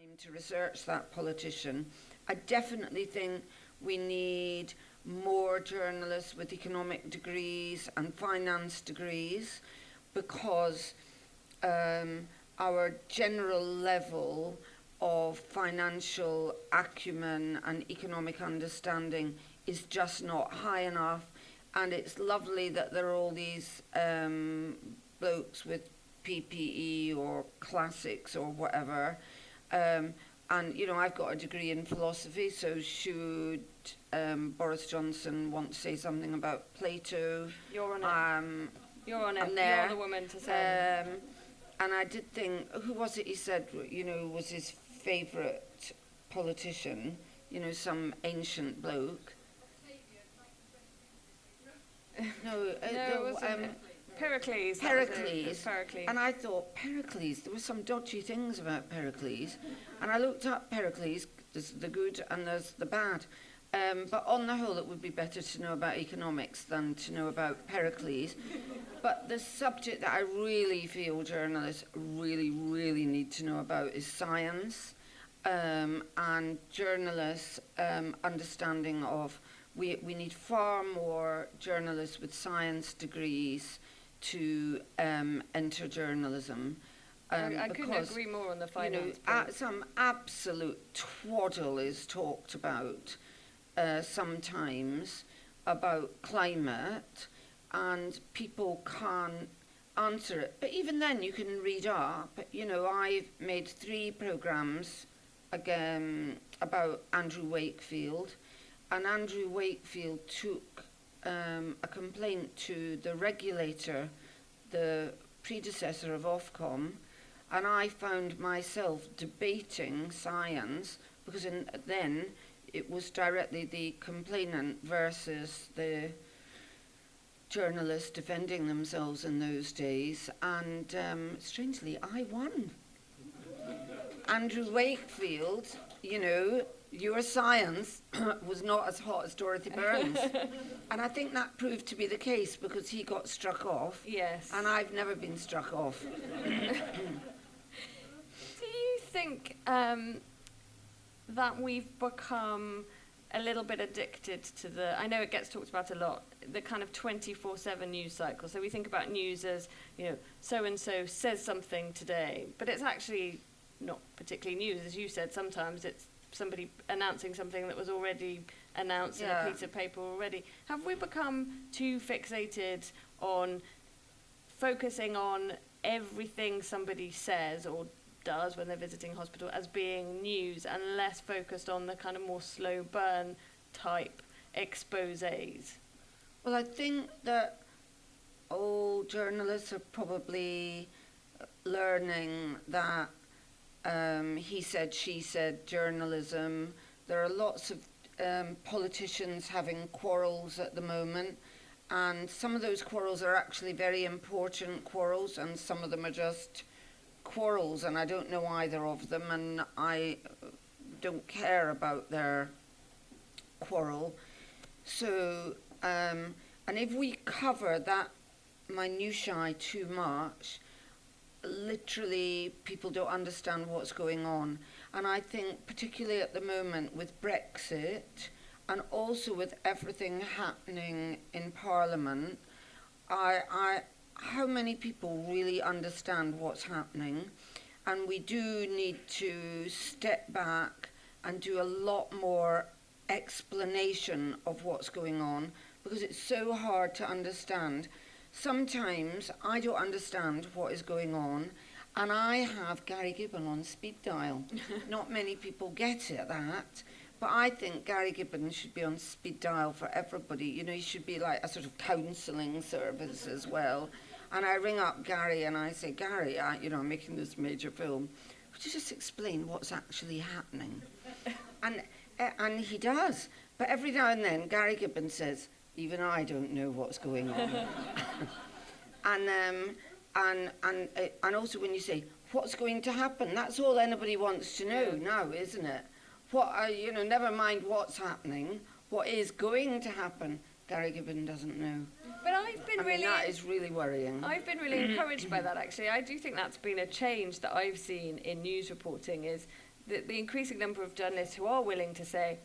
time to research that politician. I definitely think we need more journalists with economic degrees and finance degrees, because our general level of financial acumen and economic understanding is just not high enough. And it's lovely that there are all these blokes with PPE or classics or whatever. And, you know, I've got a degree in philosophy, so should Boris Johnson want to say something about Plato? You're on it. You're on it. There, you're the woman to say. And I did think, who was it he said, you know, was his favourite politician? You know, some ancient bloke. No, it was Pericles. Pericles. Pericles. And I thought, Pericles, there were some dodgy things about Pericles. And I looked up Pericles, there's the good and there's the bad. But on the whole, it would be better to know about economics than to know about Pericles. But the subject that I really feel journalists really, really need to know about is science. And journalists' understanding of, we need far more journalists with science degrees to enter journalism. I couldn't agree more on the finance. You know, some absolute twaddle is talked about sometimes about climate, and people can't answer it. But even then, you can read up. You know, I've made 3 programmes again about Andrew Wakefield, and Andrew Wakefield took a complaint to the regulator, the predecessor of Ofcom, and I found myself debating science, because then it was directly the complainant versus the journalists defending themselves in those days, and strangely, I won. Andrew Wakefield, you know, your science was not as hot as Dorothy Byrne's. And I think that proved to be the case, because he got struck off. Yes. And I've never been struck off. Do you think that we've become a little bit addicted to I know it gets talked about a lot, the kind of 24/7 news cycle. So we think about news as, you know, so-and-so says something today, but it's actually not particularly news. As you said, sometimes it's somebody announcing something that was already announced in a piece of paper already. Have we become too fixated on focusing on everything somebody says or does when they're visiting hospital as being news, and less focused on the kind of more slow burn type exposés? Well, I think that all journalists are probably learning that he said, she said journalism. There are lots of politicians having quarrels at the moment, and some of those quarrels are actually very important quarrels, and some of them are just quarrels, and I don't know either of them, and I don't care about their quarrel. So, and if we cover that minutiae too much, literally people don't understand what's going on. And I think particularly at the moment with Brexit, and also with everything happening in Parliament, how many people really understand what's happening? And we do need to step back and do a lot more explanation of what's going on, because it's so hard to understand. Sometimes I don't understand what is going on, and I have Gary Gibbon on speed dial. Not many people get it, that, but I think Gary Gibbon should be on speed dial for everybody. You know, he should be like a sort of counselling service as well. And I ring up Gary and I say, Gary, I'm making this major film. Would you just explain what's actually happening? And he does. But every now and then, Gary Gibbon says, even I don't know what's going on. And also when you say, what's going to happen? That's all anybody wants to know now, isn't it? Never mind what's happening. What is going to happen? Gary Gibbon doesn't know. But that is really worrying. I've been really encouraged by that, actually. I do think that's been a change that I've seen in news reporting, is the increasing number of journalists who are willing to say,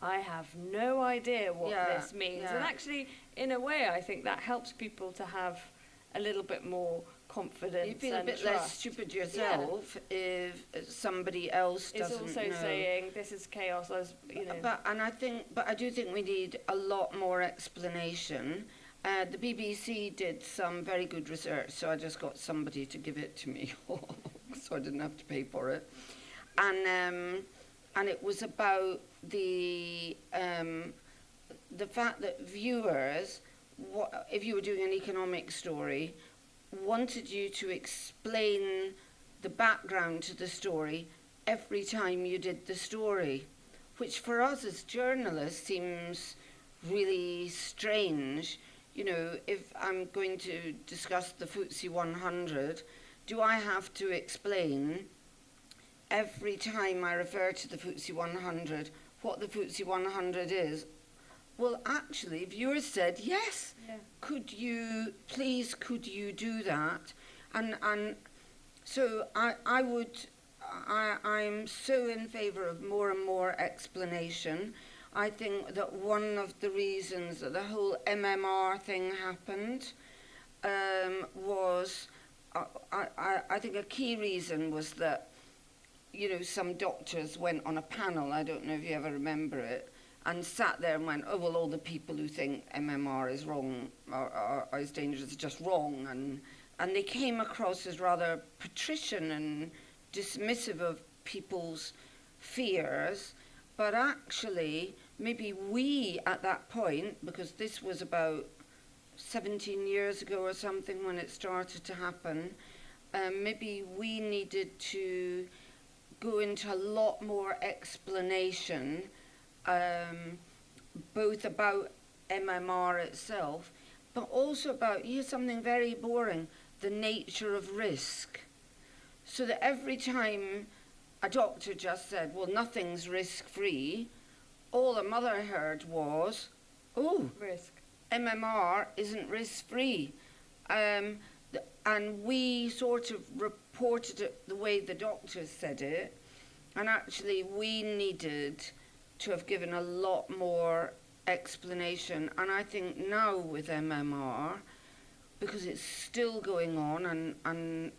I have no idea what this means. And actually, in a way, I think that helps people to have a little bit more confidence. You feel and a bit trust. less stupid yourself if somebody else doesn't know. It's also saying this is chaos. But I do think we need a lot more explanation. The BBC did some very good research, so I just got somebody to give it to me, so I didn't have to pay for it. And it was about the fact that viewers, if you were doing an economic story, wanted you to explain the background to the story every time you did the story, which for us as journalists seems really strange. You know, if I'm going to discuss the FTSE 100, do I have to explain every time I refer to the FTSE 100 what the FTSE 100 is? Well, actually, viewers said, yes, could you do that? And so I'm so in favour of more and more explanation. I think that one of the reasons that the whole MMR thing happened was, I think a key reason was that, you know, some doctors went on a panel, I don't know if you ever remember it, and sat there and went, oh, well, all the people who think MMR is wrong, or is dangerous, are just wrong. And they came across as rather patrician and dismissive of people's fears. But actually, maybe we, at that point, because this was about 17 years ago or something when it started to happen, maybe we needed to go into a lot more explanation, both about MMR itself, but also about, here's something very boring, the nature of risk. So that every time a doctor just said, well, nothing's risk-free, all a mother heard was, oh, risk. MMR isn't risk-free. And we sort of reported it the way the doctors said it, and actually we needed to have given a lot more explanation. And I think now with MMR, because it's still going on and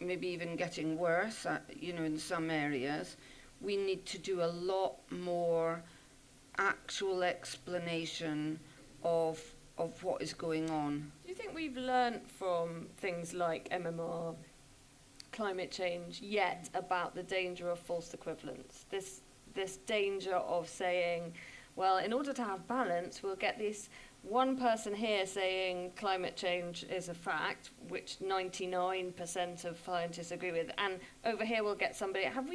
maybe even getting worse, you know, in some areas, we need to do a lot more actual explanation of what is going on. Do you think we've learnt from things like MMR, climate change, yet about the danger of false equivalence? This danger of saying, well, in order to have balance, we'll get this one person here saying climate change is a fact, which 99% of scientists agree with, and over here we'll get somebody. Have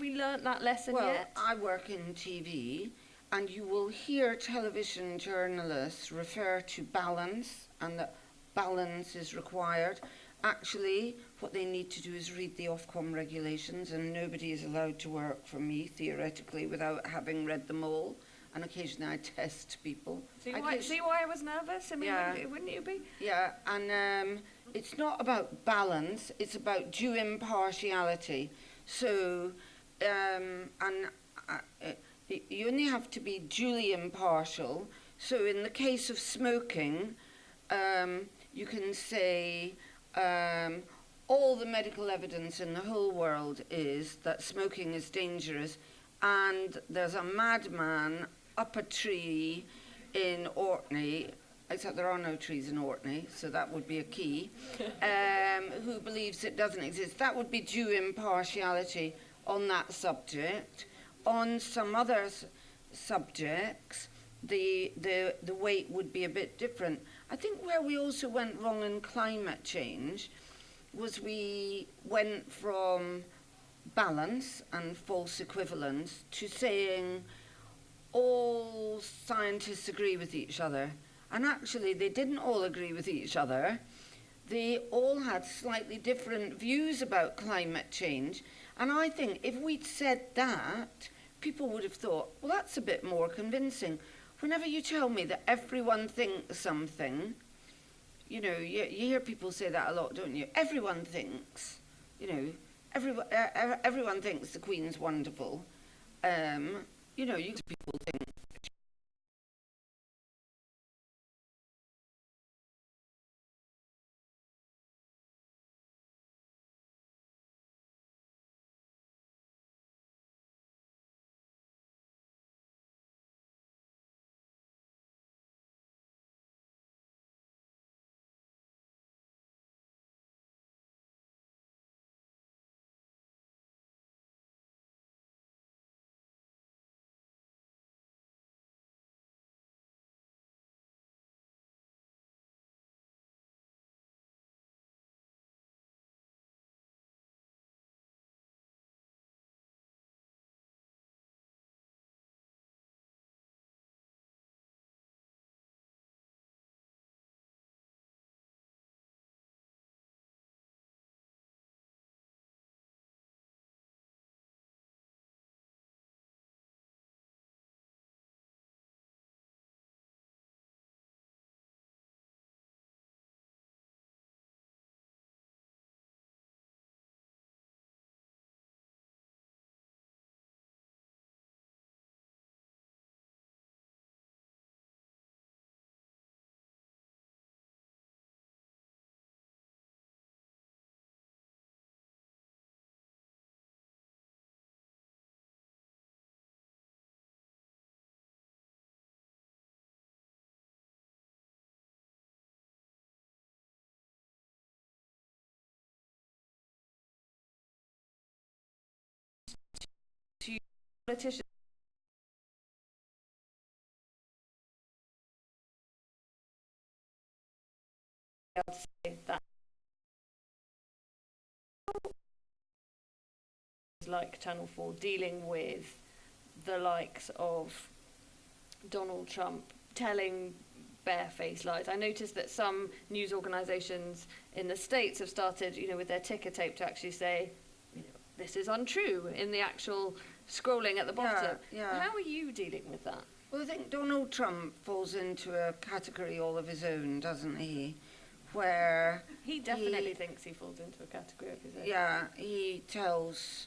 we learnt that lesson yet? Well, I work in TV, and you will hear television journalists refer to balance, and that balance is required. Actually, what they need to do is read the Ofcom regulations, and nobody is allowed to work for me, theoretically, without having read them all. And occasionally I test people. See why I was nervous? I mean, wouldn't you be? Yeah, and it's not about balance, it's about due impartiality. So, you only have to be duly impartial. So in the case of smoking, you can say all the medical evidence in the whole world is that smoking is dangerous, and there's a madman up a tree in Orkney, except there are no trees in Orkney, so that would be a key, who believes it doesn't exist. That would be due impartiality on that subject. On some other subjects, the weight would be a bit different. I think where we also went wrong in climate change was we went from balance and false equivalence to saying all scientists agree with each other. And actually, they didn't all agree with each other. They all had slightly different views about climate change. And I think if we'd said that, people would have thought, well, that's a bit more convincing. Whenever you tell me that everyone thinks something, you know, you hear people say that a lot, don't you? Everyone thinks, you know, everyone thinks the Queen's wonderful. You know, people think to politicians able to say that like Channel 4 dealing with the likes of Donald Trump telling barefaced lies. I noticed that some news organisations in the States have started, you know, with their ticker tape to actually say, you know, this is untrue in the actual scrolling at the bottom. Yeah. How are you dealing with that? Well, I think Donald Trump falls into a category all of his own, doesn't he? Where He definitely thinks he falls into a category of his own. yeah, he tells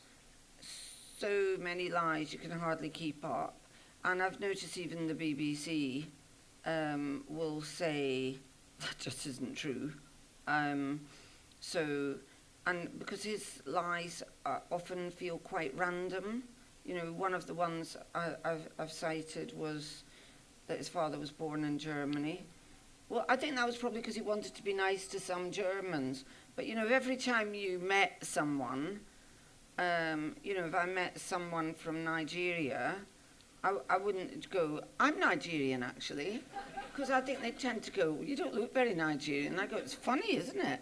so many lies you can hardly keep up. And I've noticed even the BBC will say that just isn't true. So, and because his lies often feel quite random. You know, one of the ones I've cited was that his father was born in Germany. Well, I think that was probably because he wanted to be nice to some Germans. But, you know, every time you met someone, you know, if I met someone from Nigeria, I wouldn't go, I'm Nigerian, actually. Because I think they tend to go, you don't look very Nigerian. I go, it's funny, isn't it?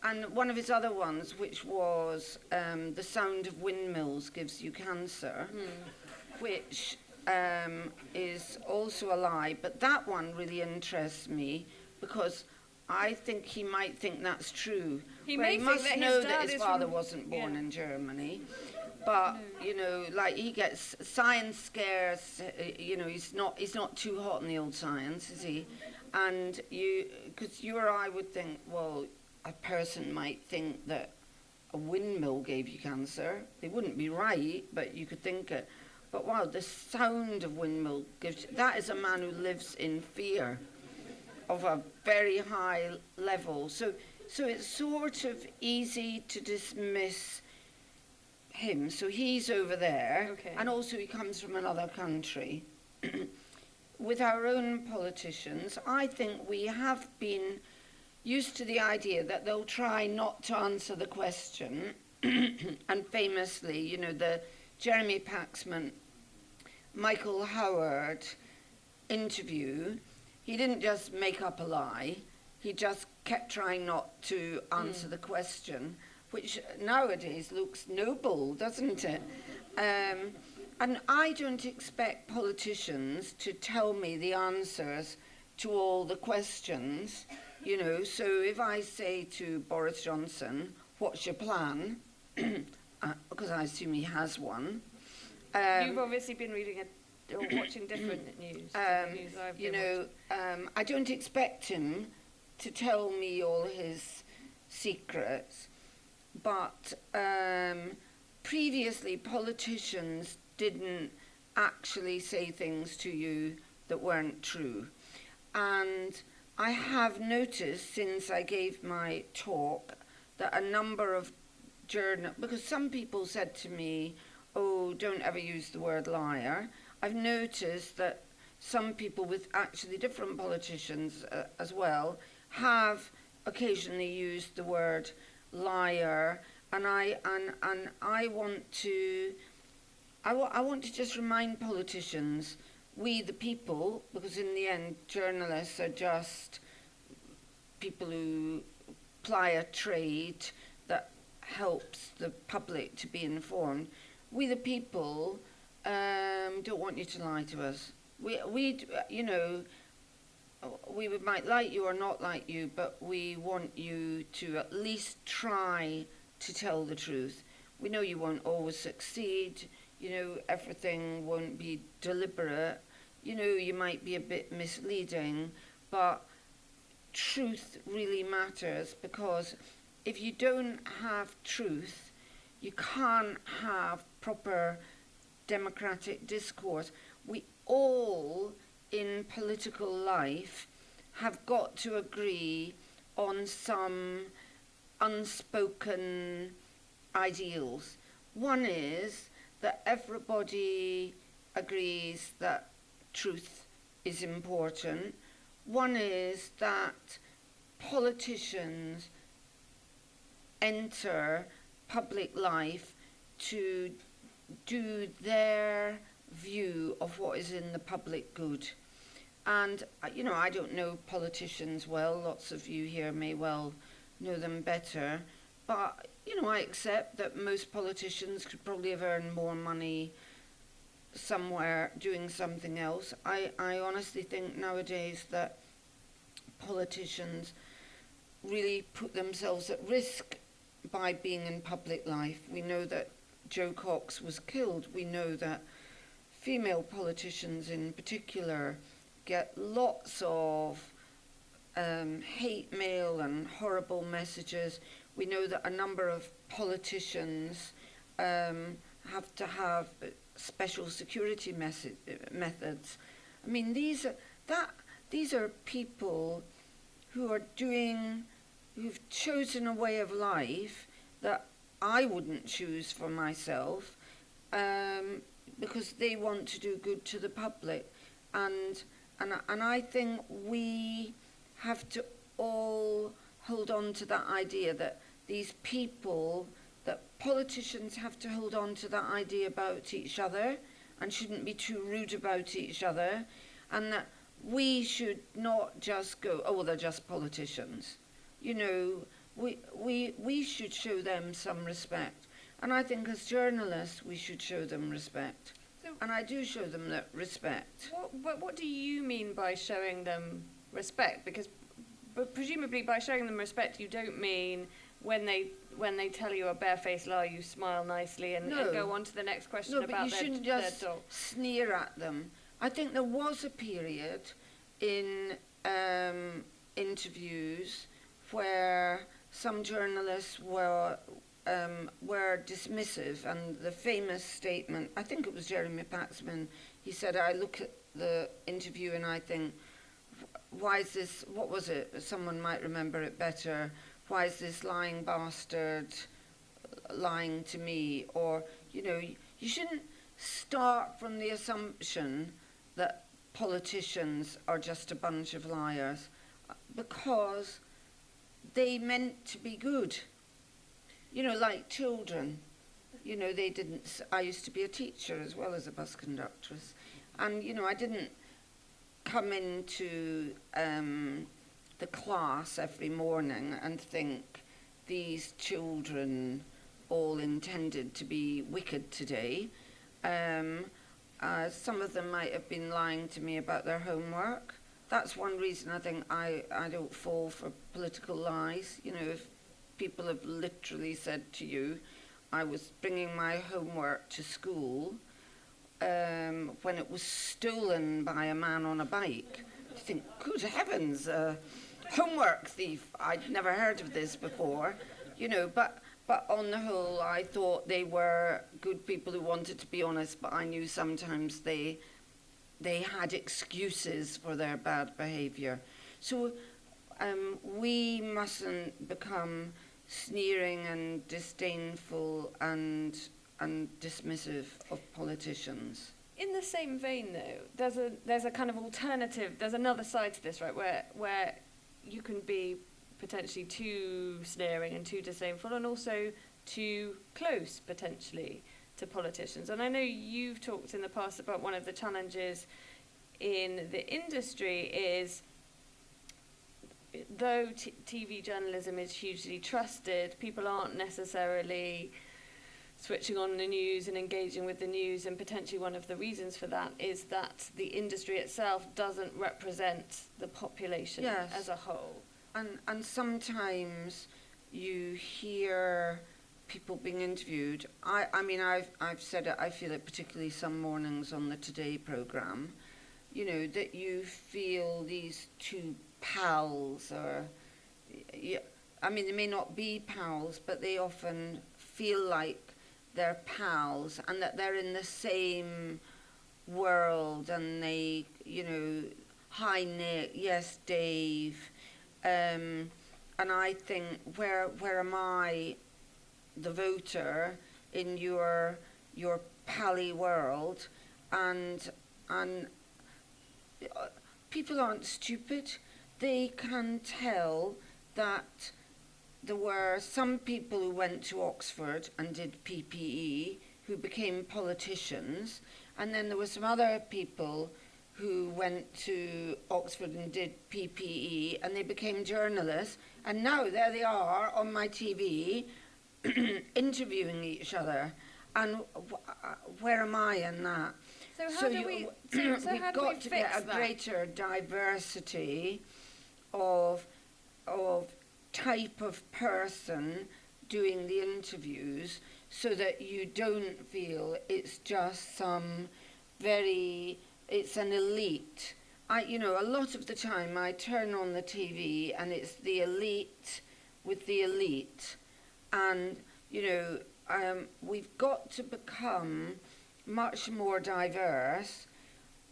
And one of his other ones, which was the sound of windmills gives you cancer, which is also a lie. But that one really interests me because I think he might think that's true. He Well, may he think must that his know dad that his is father from- wasn't born yeah. in Germany. But, you know, like he gets science scares, you know, he's not too hot on the old science, is he? And because you or I would think, well, a person might think that a windmill gave you cancer. They wouldn't be right, but you could think it. But wow, the sound of windmill gives, that is a man who lives in fear of a very high level. So it's sort of easy to dismiss him. So he's over there, Okay. and also he comes from another country. With our own politicians, I think we have been used to the idea that they'll try not to answer the question. And famously, you know, the Jeremy Paxman, Michael Howard interview, he didn't just make up a lie, he just kept trying not to answer the question, which nowadays looks noble, doesn't it? And I don't expect politicians to tell me the answers to all the questions, you know. So if I say to Boris Johnson, what's your plan? Because I assume he has one. You've obviously been reading or watching different news. To the news I've You been know, I don't expect him to tell me all his secrets. but previously politicians didn't actually say things to you that weren't true. And I have noticed since I gave my talk that a number of because some people said to me, oh, don't ever use the word liar. I've noticed that some people with actually different politicians as well have occasionally used the word liar, and I want to I want to just remind politicians, we the people, because in the end journalists are just people who ply a trade that helps the public to be informed. We the people don't want you to lie to us. We you know, we might like you or not like you, but we want you to at least try to tell the truth. We know you won't always succeed. You know, everything won't be deliberate. You know, you might be a bit misleading, but truth really matters, because if you don't have truth, you can't have proper democratic discourse. We all in political life have got to agree on some unspoken ideals. One is that everybody agrees that truth is important. One is that politicians enter public life to do their view of what is in the public good. And, you know, I don't know politicians well. Lots of you here may well know them better. But, you know, I accept that most politicians could probably have earned more money somewhere doing something else. I honestly think nowadays that politicians really put themselves at risk by being in public life. We know that Jo Cox was killed. We know that female politicians in particular get lots of hate mail and horrible messages. We know that a number of politicians have to have special security methods. I mean, these are people who've chosen a way of life that I wouldn't choose for myself, because they want to do good to the public, and I think we have to all hold on to that idea that these people, that politicians have to hold on to that idea about each other and shouldn't be too rude about each other, and that we should not just go, oh, well, they're just politicians. You know, we should show them some respect. And I think as journalists, we should show them respect. So, and I do show them that respect. What do you mean by showing them respect? Because presumably by showing them respect, you don't mean when they tell you a barefaced lie, you smile nicely and go on to the next question about their dog. No, but you shouldn't just sneer at them. I think there was a period in interviews where some journalists were dismissive, and the famous statement, I think it was Jeremy Paxman, he said, I look at the interview and I think, why is this, what was it, someone might remember it better, why is this lying bastard lying to me? Or, you know, you shouldn't start from the assumption that politicians are just a bunch of liars, because they meant to be good. You know, like children. You know, they didn't... I used to be a teacher as well as a bus conductress. And, you know, I didn't come into the class every morning and think these children all intended to be wicked today. Some of them might have been lying to me about their homework. That's one reason I think I don't fall for political lies. You know, if people have literally said to you, I was bringing my homework to school when it was stolen by a man on a bike. You think, good heavens, homework thief. I'd never heard of this before. You know, but But on the whole, I thought they were good people who wanted to be honest, but I knew sometimes they had excuses for their bad behaviour. So we mustn't become sneering and disdainful and dismissive of politicians. In the same vein, though, there's a kind of alternative. There's another side to this, right? Where you can be potentially too sneering and too disdainful, and also too close potentially to politicians. And I know you've talked in the past about one of the challenges in the industry is, though TV journalism is hugely trusted, people aren't necessarily switching on the news and engaging with the news, and potentially one of the reasons for that is that the industry itself doesn't represent the population as a whole. And sometimes you hear people being interviewed. I mean, I've said it, I feel it particularly some mornings on the Today programme, you know, that you feel these two pals, or, I mean, they may not be pals, but they often feel like they're pals and that they're in the same world, and they, you know, hi Nick, yes Dave, and I think where am I, the voter, in your pally world, and people aren't stupid. They can tell that there were some people who went to Oxford and did PPE who became politicians, and then there were some other people who went to Oxford and did PPE and they became journalists, and now there they are on my TV interviewing each other. And where am I in that? So how do we? So we've how do we got to fix get a that? greater diversity of type of person doing the interviews, so that you don't feel it's just some it's an elite. You know, a lot of the time I turn on the TV and it's the elite with the elite, and you know, we've got to become much more diverse,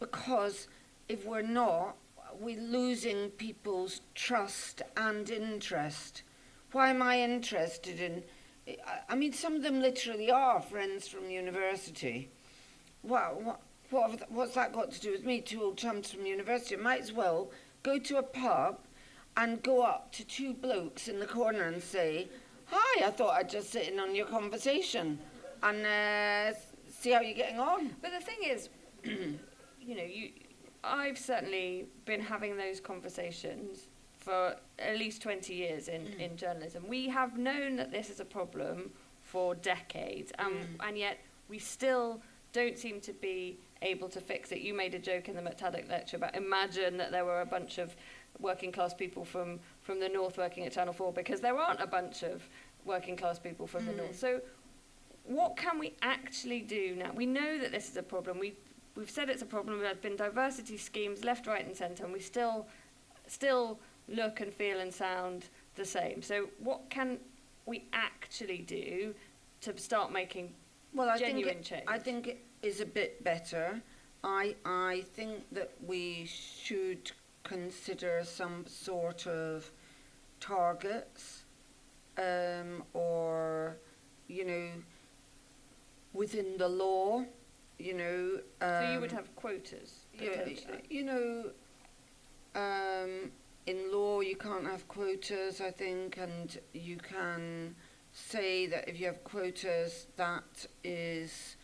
because if we're not, we're losing people's trust and interest. Why am I interested in... I mean, some of them literally are friends from university. What's that got to do with me? Two old chums from university. I might as well go to a pub and go up to two blokes in the corner and say, hi, I thought I'd just sit in on your conversation and see how you're getting on. But the thing is, you know, I've certainly been having those conversations for at least 20 years in journalism. We have known that this is a problem for decades, and yet we still don't seem to be able to fix it. You made a joke in the MacTaggart lecture about, imagine that there were a bunch of working class people from the north working at Channel 4, because there aren't a bunch of working class people from the north. So what can we actually do now? We know that this is a problem. We've said it's a problem. There's been diversity schemes left, right and centre, and we still look and feel and sound the same. So what can we actually do to start making genuine change? I think it is a bit better. I think that we should consider some sort of targets, or, you know, within the law, you know. So you would have quotas, potentially? You know, in law you can't have quotas, I think, and you can say that if you have quotas, that is,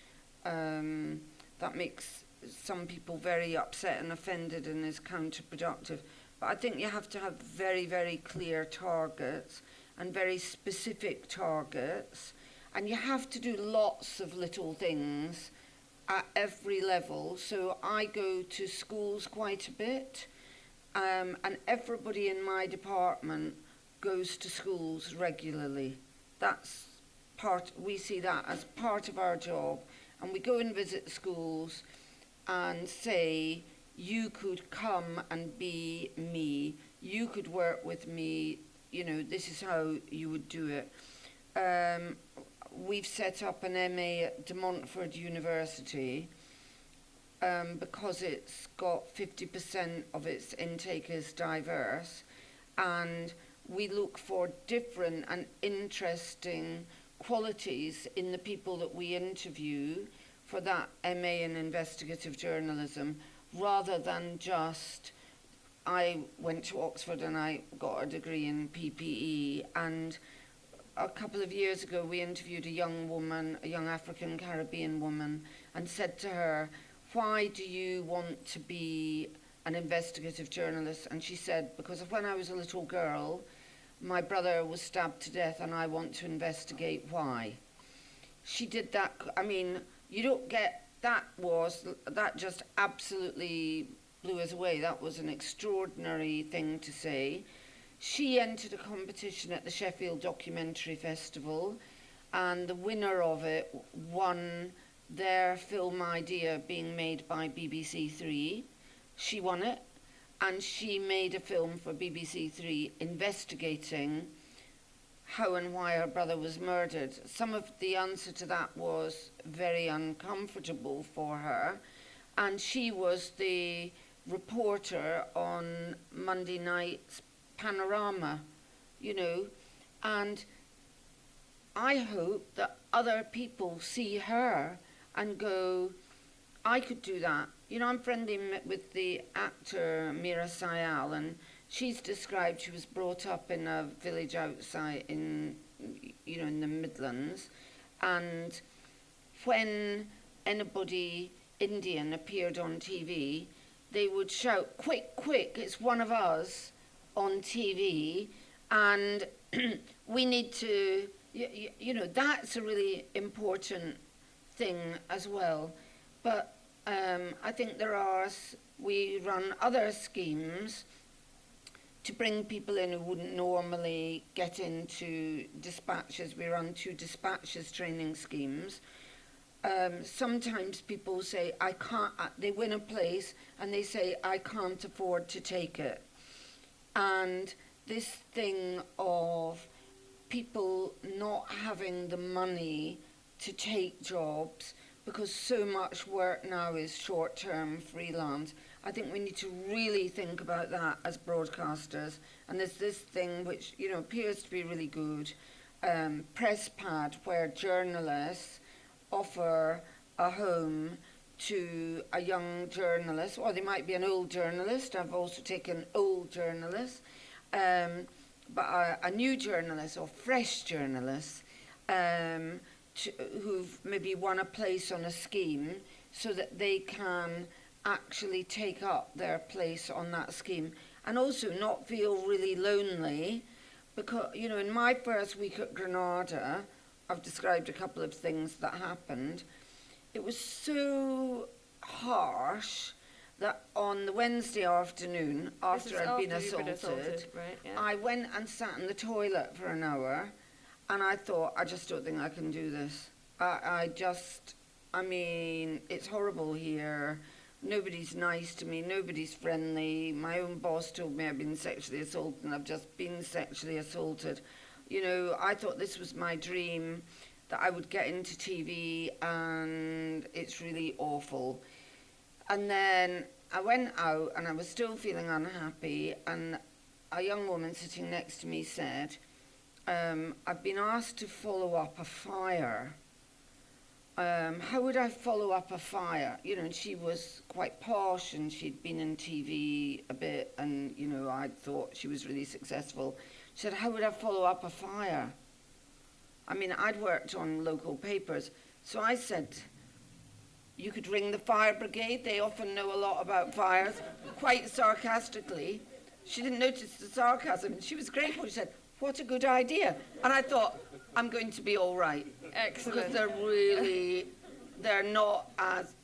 that makes some people very upset and offended and is counterproductive. But I think you have to have very, very clear targets and very specific targets, and you have to do lots of little things at every level. So I go to schools quite a bit, and everybody in my department goes to schools regularly. That's we see that as part of our job, and we go and visit schools and say, you could come and be me, you could work with me, you know, this is how you would do it. we've set up an MA at De Montfort University because it's got 50% of its intake is diverse, and we look for different and interesting qualities in the people that we interview for that MA in investigative journalism, rather than just, I went to Oxford and I got a degree in PPE, and a couple of years ago we interviewed a young woman, a young African Caribbean woman, and said to her, why do you want to be an investigative journalist? And she said, because when I was a little girl, my brother was stabbed to death and I want to investigate why. She did that. I mean, you don't get, that just absolutely blew us away. That was an extraordinary thing to say. She entered a competition at the Sheffield Documentary Festival, and the winner of it won their film idea being made by BBC Three. She won it, and she made a film for BBC Three investigating how and why her brother was murdered. Some of the answer to that was very uncomfortable for her, and she was the reporter on Monday night's Panorama, and I hope that other people see her and go, I could do that. I'm friendly with the actor Mira Sayal, and she's described she was brought up in a village outside in the Midlands, and when anybody Indian appeared on TV, they would shout, quick, quick, it's one of us on TV, and we need to, that's a really important thing as well. But I think we run other schemes to bring people in who wouldn't normally get into dispatches. We run 2 dispatches training schemes. Sometimes people say, I can't, they win a place and they say, I can't afford to take it. And this thing of people not having the money to take jobs because so much work now is short-term freelance. I think we need to really think about that as broadcasters. And there's this thing which, appears to be really good, PressPad, where journalists offer a home to a young journalist, or they might be an old journalist. I've also taken old journalists, but a new journalist or fresh journalists who've maybe won a place on a scheme, so that they can actually take up their place on that scheme and also not feel really lonely. Because, in my first week at Granada, I've described a couple of things that happened. It was so harsh that on the Wednesday afternoon, after I'd been assaulted, right, yeah. I went and sat in the toilet for an hour, and I thought, I just don't think I can do this. It's horrible here. Nobody's nice to me, nobody's friendly. My own boss told me I've been sexually assaulted, and I've just been sexually assaulted. I thought this was my dream, that I would get into TV, and it's really awful. And then I went out and I was still feeling unhappy, and a young woman sitting next to me said, I've been asked to follow up a fire. How would I follow up a fire? And she was quite posh and she'd been in TV a bit, and, I thought she was really successful. She said, how would I follow up a fire? I'd worked on local papers, so I said, you could ring the fire brigade. They often know a lot about fires, quite sarcastically. She didn't notice the sarcasm. She was grateful. She said, what a good idea. And I thought, I'm going to be all right. Excellent. Because they're not as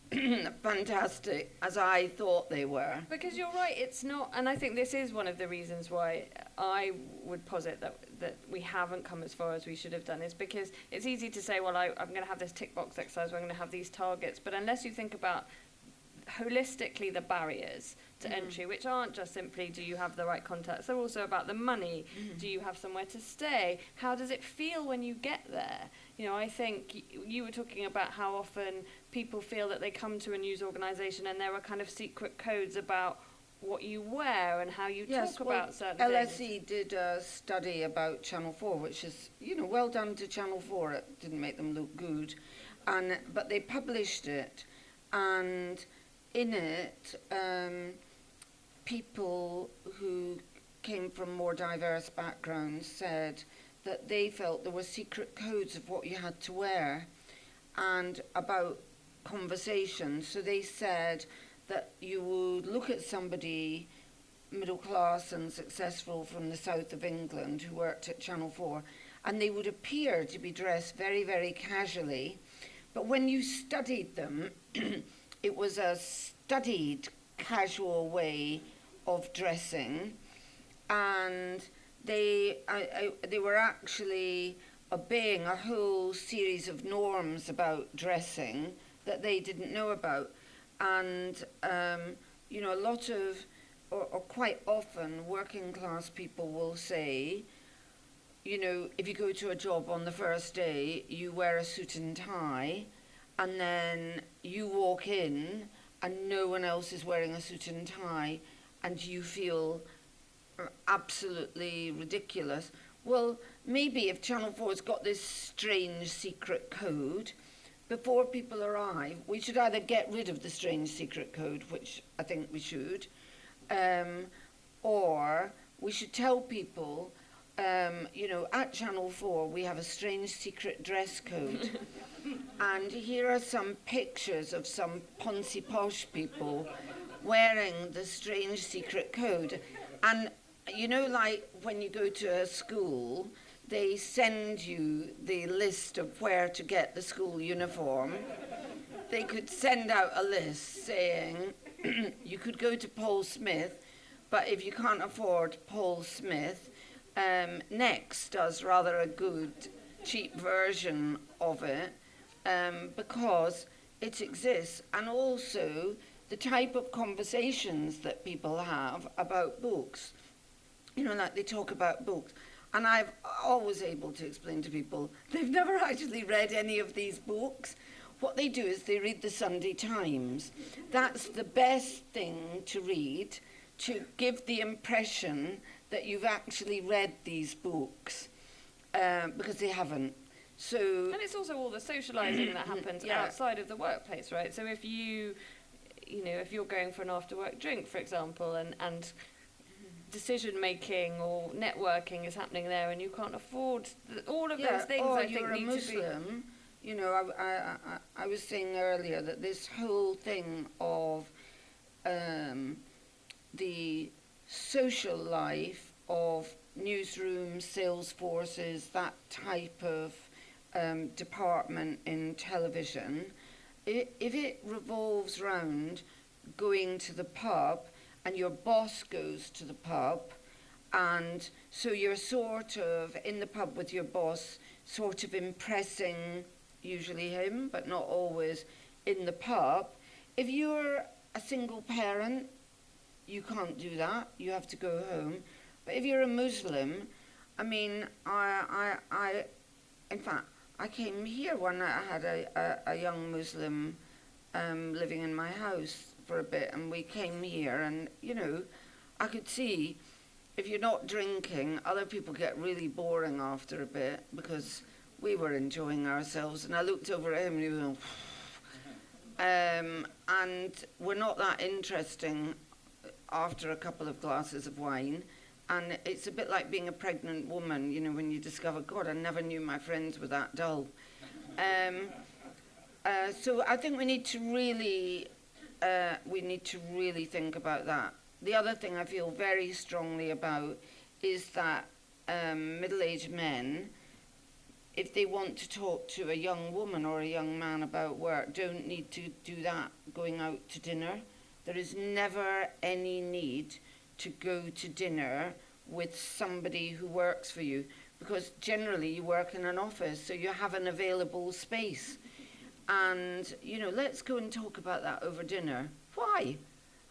fantastic as I thought they were. Because you're right, it's not, and I think this is one of the reasons why I would posit that we haven't come as far as we should have done, is because it's easy to say, well, I'm going to have this tick box exercise, I'm going to have these targets, but unless you think about holistically the barriers to entry, which aren't just simply do you have the right contacts, they're also about the money. Do you have somewhere to stay? How does it feel when you get there? You know, I think you were talking about how often people feel that they come to a news organisation and there are kind of secret codes about what you wear and how you talk about certain things. LSE did a study about Channel 4, which is, you know, well done to Channel 4. It didn't make them look good. But they published it, and in it, people who came from more diverse backgrounds said that they felt there were secret codes of what you had to wear and about conversation. So they said that you would look at somebody middle class and successful from the south of England who worked at Channel 4, and they would appear to be dressed very, very casually. But when you studied them, it was a studied, casual way of dressing, and they were actually obeying a whole series of norms about dressing that they didn't know about. And, you know, a lot of, or quite often, working class people will say, you know, if you go to a job on the first day, you wear a suit and tie, and then you walk in and no one else is wearing a suit and tie, and you feel absolutely ridiculous. Well, maybe if Channel 4's got this strange secret code, before people arrive, we should either get rid of the strange secret code, which I think we should, or we should tell people, you know, at Channel 4 we have a strange secret dress code. And here are some pictures of some poncy posh people wearing the strange secret code. And, you know, like when you go to a school, they send you the list of where to get the school uniform. They could send out a list saying, you could go to Paul Smith, but if you can't afford Paul Smith, Next does rather a good, cheap version of it, because it exists. And also the type of conversations that people have about books. You know, like they talk about books. And I've always able to explain to people, they've never actually read any of these books. What they do is they read the Sunday Times. That's the best thing to read, to give the impression that you've actually read these books, because they haven't. So, and it's also all the socialising that happens outside of the workplace, right? So if you know, if you're going for an after-work drink, for example, and decision-making or networking is happening there and you can't afford all of those things, or I think you're a need Muslim, to be... You know, I was saying earlier that this whole thing of the social life of newsrooms, sales forces, that type of department in television, if it revolves round going to the pub and your boss goes to the pub, and so you're sort of in the pub with your boss, sort of impressing usually him, but not always, in the pub. If you're a single parent, you can't do that. You have to go home. But if you're a Muslim, I mean, in fact, I came here when I had a young Muslim living in my house for a bit, and we came here, and, you know, I could see if you're not drinking, other people get really boring after a bit, because we were enjoying ourselves, and I looked over at him and he was going, and we're not that interesting after a couple of glasses of wine. And it's a bit like being a pregnant woman, you know, when you discover, God, I never knew my friends were that dull. So I think we need to really think about that. The other thing I feel very strongly about is that middle-aged men, if they want to talk to a young woman or a young man about work, don't need to do that going out to dinner. There is never any need to go to dinner with somebody who works for you, because generally you work in an office, so you have an available space. And, you know, let's go and talk about that over dinner. What? why?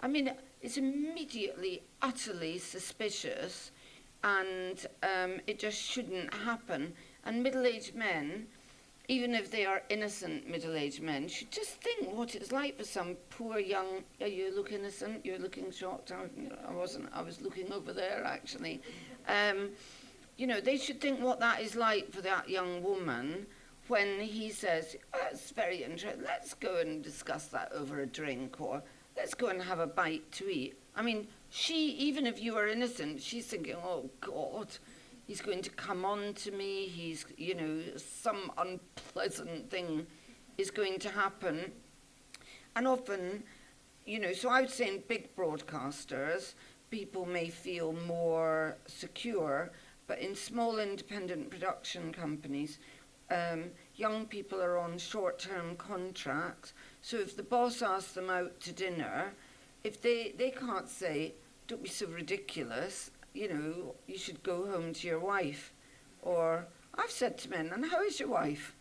I mean, it's immediately, utterly suspicious, and it just shouldn't happen. And middle-aged men, even if they are innocent middle-aged men, should just think what it's like for some poor young... Yeah, you look innocent, you're looking shocked. I wasn't, I was looking over there, actually. You know, they should think what that is like for that young woman when he says, oh, that's very interesting, let's go and discuss that over a drink, or let's go and have a bite to eat. I mean, she, even if you are innocent, she's thinking, oh, God, he's going to come on to me, he's, you know, some unpleasant thing is going to happen. And often, you know, so I would say in big broadcasters, people may feel more secure, but in small independent production companies, young people are on short-term contracts, so if the boss asks them out to dinner, if they can't say, don't be so ridiculous, you know, you should go home to your wife. Or, I've said to men, and how is your wife?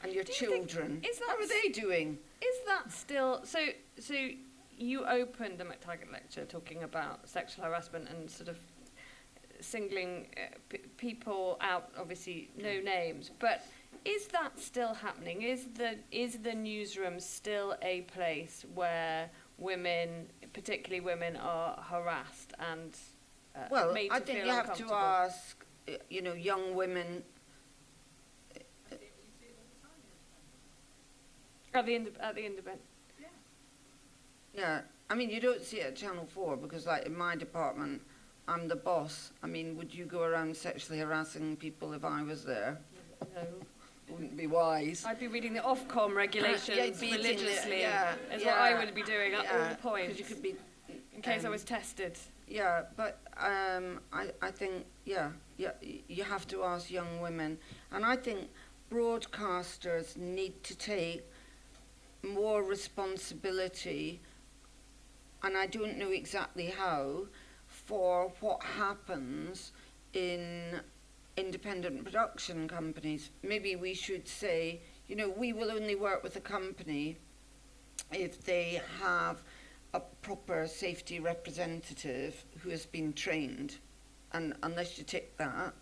And your children? How are they doing? Is that still... So you opened the MacTaggart lecture talking about sexual harassment and sort of singling people out, obviously no names, but is that still happening? Is the newsroom still a place where women, particularly women, are harassed and made to I think feel you have to uncomfortable? ask, you know, young women. At the independent. Yeah, I mean, you don't see it at Channel 4 because, like, in my department, I'm the boss. I mean, would you go around sexually harassing people if I was there? No. Wouldn't be wise. I'd be reading the Ofcom regulations religiously. Is what I would be doing at all points. You could be, in case I was tested. Yeah, but I think, you have to ask young women. And I think broadcasters need to take more responsibility, and I don't know exactly how, for what happens in independent production companies. Maybe we should say, you know, we will only work with a company if they have a proper safety representative who has been trained. And unless you take that,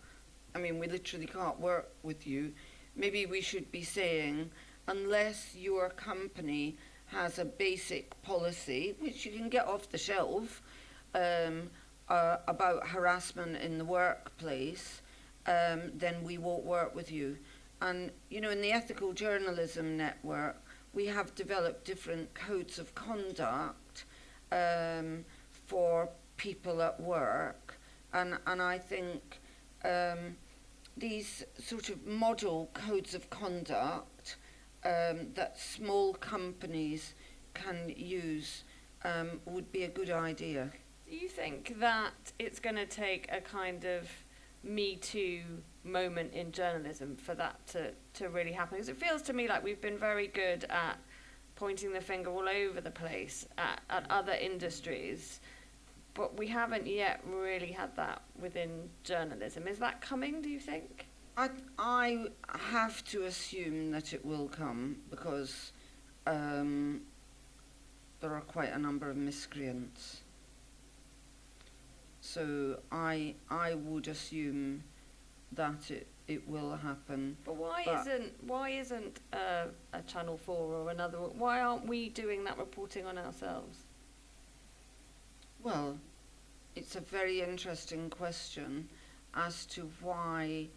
I mean, we literally can't work with you. Maybe we should be saying, unless your company has a basic policy, which you can get off the shelf, about harassment in the workplace, then we won't work with you. And, you know, in the Ethical Journalism Network, we have developed different codes of conduct for people at work. And I think these sort of model codes of conduct that small companies can use would be a good idea. Do you think that it's going to take a kind of Me Too moment in journalism for that to really happen? Because it feels to me like we've been very good at pointing the finger all over the place at other industries, but we haven't yet really had that within journalism. Is that coming, do you think? I have to assume that it will come because there are quite a number of miscreants. So I would assume that it will happen. But why isn't a Channel 4 or another? Why aren't we doing that reporting on ourselves? Well, it's a very interesting question as to why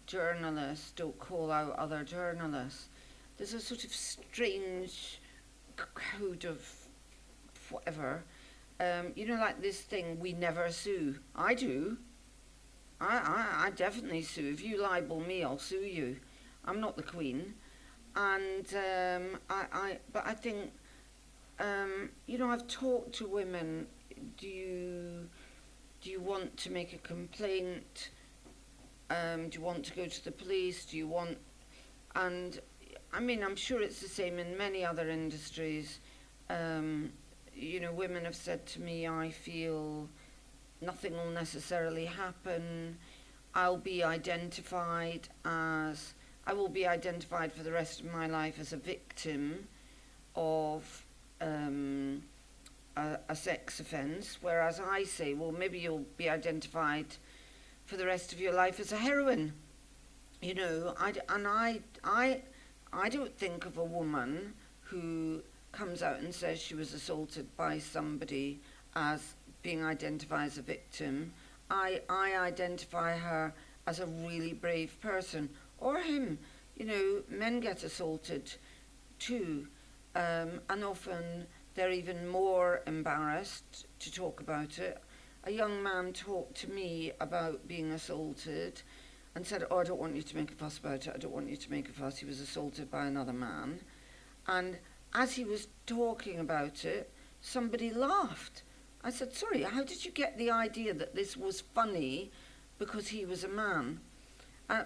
journalists don't call out other journalists. There's a sort of strange code of whatever. You know, like this thing, we never sue. I do. I definitely sue. If you libel me, I'll sue you. I'm not the Queen. And but I think, you know, I've talked to women. Do you want to make a complaint? Do you want to go to the police? Do you want... And, I mean, I'm sure it's the same in many other industries. You know, women have said to me, I feel nothing will necessarily happen. I will be identified for the rest of my life as a victim of a sex offence, whereas I say, well, maybe you'll be identified for the rest of your life as a heroine. You know, I don't think of a woman who comes out and says she was assaulted by somebody as being identified as a victim. I identify her as a really brave person, or him. You know, men get assaulted too, and often they're even more embarrassed to talk about it. A young man talked to me about being assaulted and said, oh, I don't want you to make a fuss about it, I don't want you to make a fuss. He was assaulted by another man. And as he was talking about it, somebody laughed. I said, sorry, how did you get the idea that this was funny because he was a man?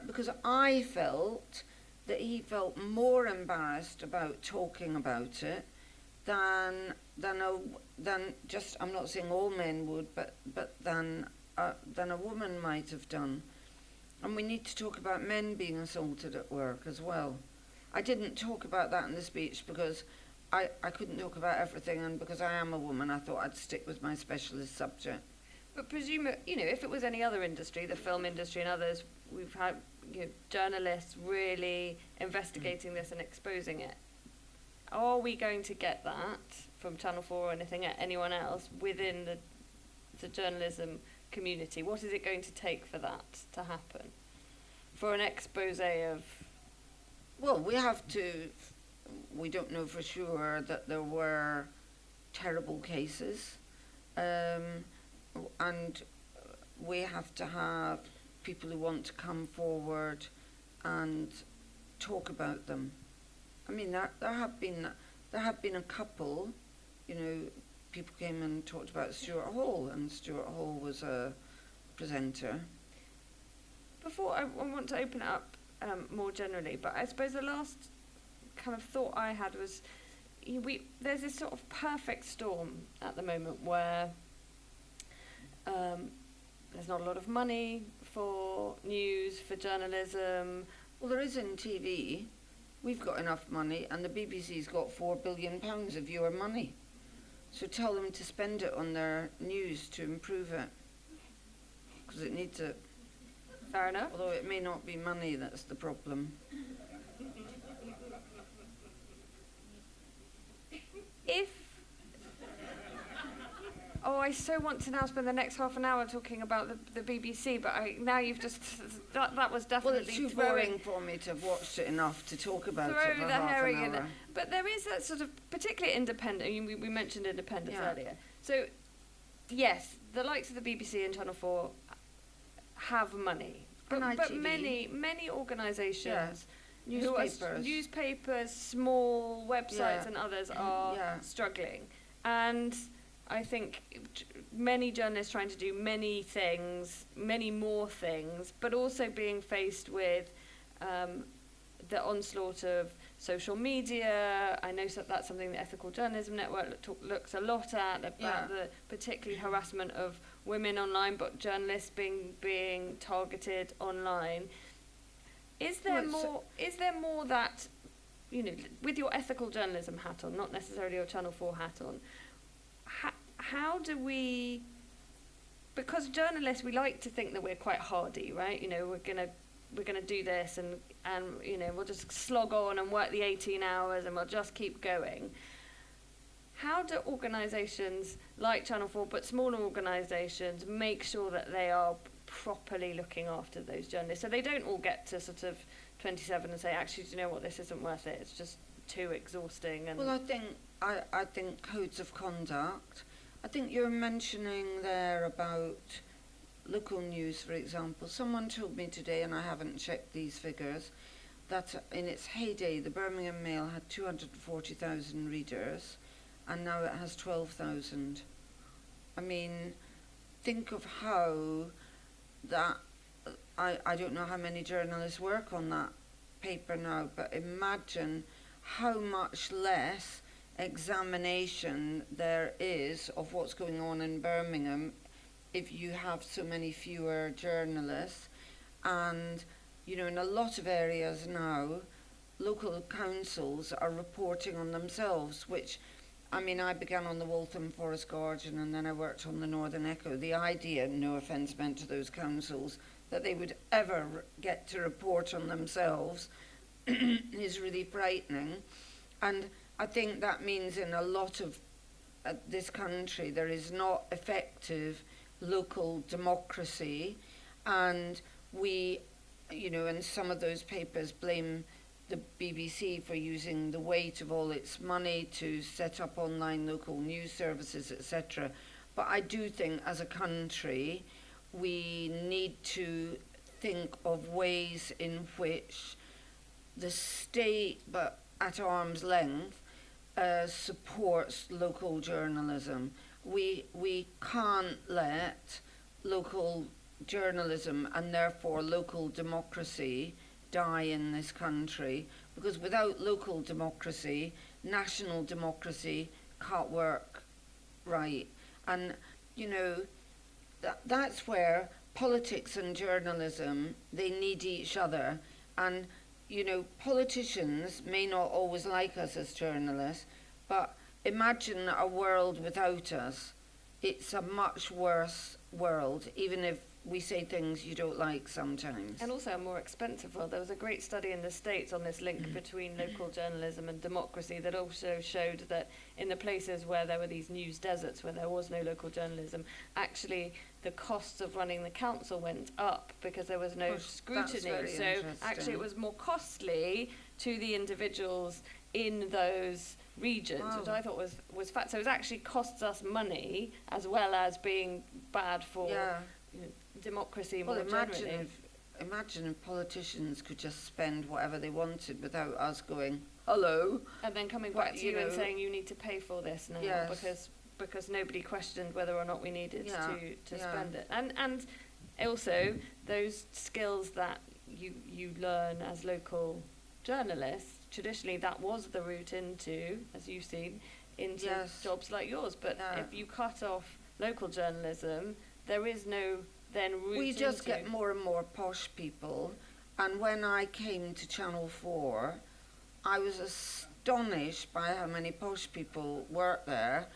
Because I felt that he felt more embarrassed about talking about it than just, I'm not saying all men would, but than a woman might have done. And we need to talk about men being assaulted at work as well. I didn't talk about that in the speech because I couldn't talk about everything, and because I am a woman, I thought I'd stick with my specialist subject. But if it was any other industry, the film industry and others, we've had journalists really investigating this and exposing it. Are we going to get that from Channel 4 or anyone else within the journalism community? What is it going to take for that to happen? For an expose of... Well, we don't know for sure that there were terrible cases, and we have to have people who want to come forward and talk about them. I mean, there have been a couple, people came and talked about Stuart Hall, and Stuart Hall was a presenter. Before I want to open it up more generally, but I suppose the last kind of thought I had was, there's this sort of perfect storm at the moment where there's not a lot of money for news, for journalism. Well, there is in TV. We've got enough money, and the BBC's got £4 billion of your money. So tell them to spend it on their news to improve it, because it needs it. Fair enough. Although it may not be money that's the problem. I so want to now spend the next half an hour talking about the BBC, but now you've just... That was definitely... Well, it's too boring for me to have watched it enough to talk about it for half an hour. But there is that sort of, particularly independent, we mentioned independence earlier. So, yes, the likes of the BBC and Channel 4 have money. But many organisations... Newspapers, small websites and others are struggling. And I think many journalists trying to do many things, many more things, but also being faced with the onslaught of social media. I know that's something the Ethical Journalism Network looks a lot at, about the particularly harassment of women online, but journalists being targeted online. Is there more that, with your ethical journalism hat on, not necessarily your Channel 4 hat on, how do we, because journalists, we like to think that we're quite hardy, right? We're gonna do this and we'll just slog on and work the 18 hours and we'll just keep going. How do organisations like Channel 4, but smaller organisations, make sure that they are properly looking after those journalists, so they don't all get to sort of 27 and say, actually, do you know what, this isn't worth it, it's just too exhausting? And well, I think codes of conduct. I think you're mentioning there about local news, for example. Someone told me today, and I haven't checked these figures, that in its heyday the Birmingham Mail had 240,000 readers, and now it has 12,000. I mean, think of how that, I don't know how many journalists work on that paper now, but imagine how much less examination there is of what's going on in Birmingham if you have so many fewer journalists. And in a lot of areas now, local councils are reporting on themselves, which I mean, I began on the Waltham Forest Guardian and then I worked on the Northern Echo. The idea, no offence meant to those councils, that they would ever get to report on themselves is really frightening. And I think that means in a lot of this country there is not effective local democracy, and we, and some of those papers blame the BBC for using the weight of all its money to set up online local news services, etc. But I do think as a country we need to think of ways in which the state, but at arm's length, supports local journalism. We can't let local journalism and therefore local democracy die in this country, because without local democracy, national democracy can't work right. And that's where politics and journalism, they need each other. And politicians may not always like us as journalists, but imagine a world without us. It's a much worse world, even if we say things you don't like sometimes. And also a more expensive world. There was a great study in the States on this link between local journalism and democracy that also showed that in the places where there were these news deserts, where there was no local journalism, actually the costs of running the council went up because there was no scrutiny. So actually it was more costly to the individuals in those regions, which I thought was fact. So it actually costs us money as well as being bad for democracy more generally. Imagine if politicians could just spend whatever they wanted without us going, hello. And then coming back to you and saying you need to pay for this now because nobody questioned whether or not we needed to spend it. And also those skills that you learn as local journalists, traditionally that was the route into, as you've seen, into jobs like yours. But if you cut off local journalism, there is no then route we just get more and more posh people. And when I came to Channel 4, I was astonished by how many posh people work there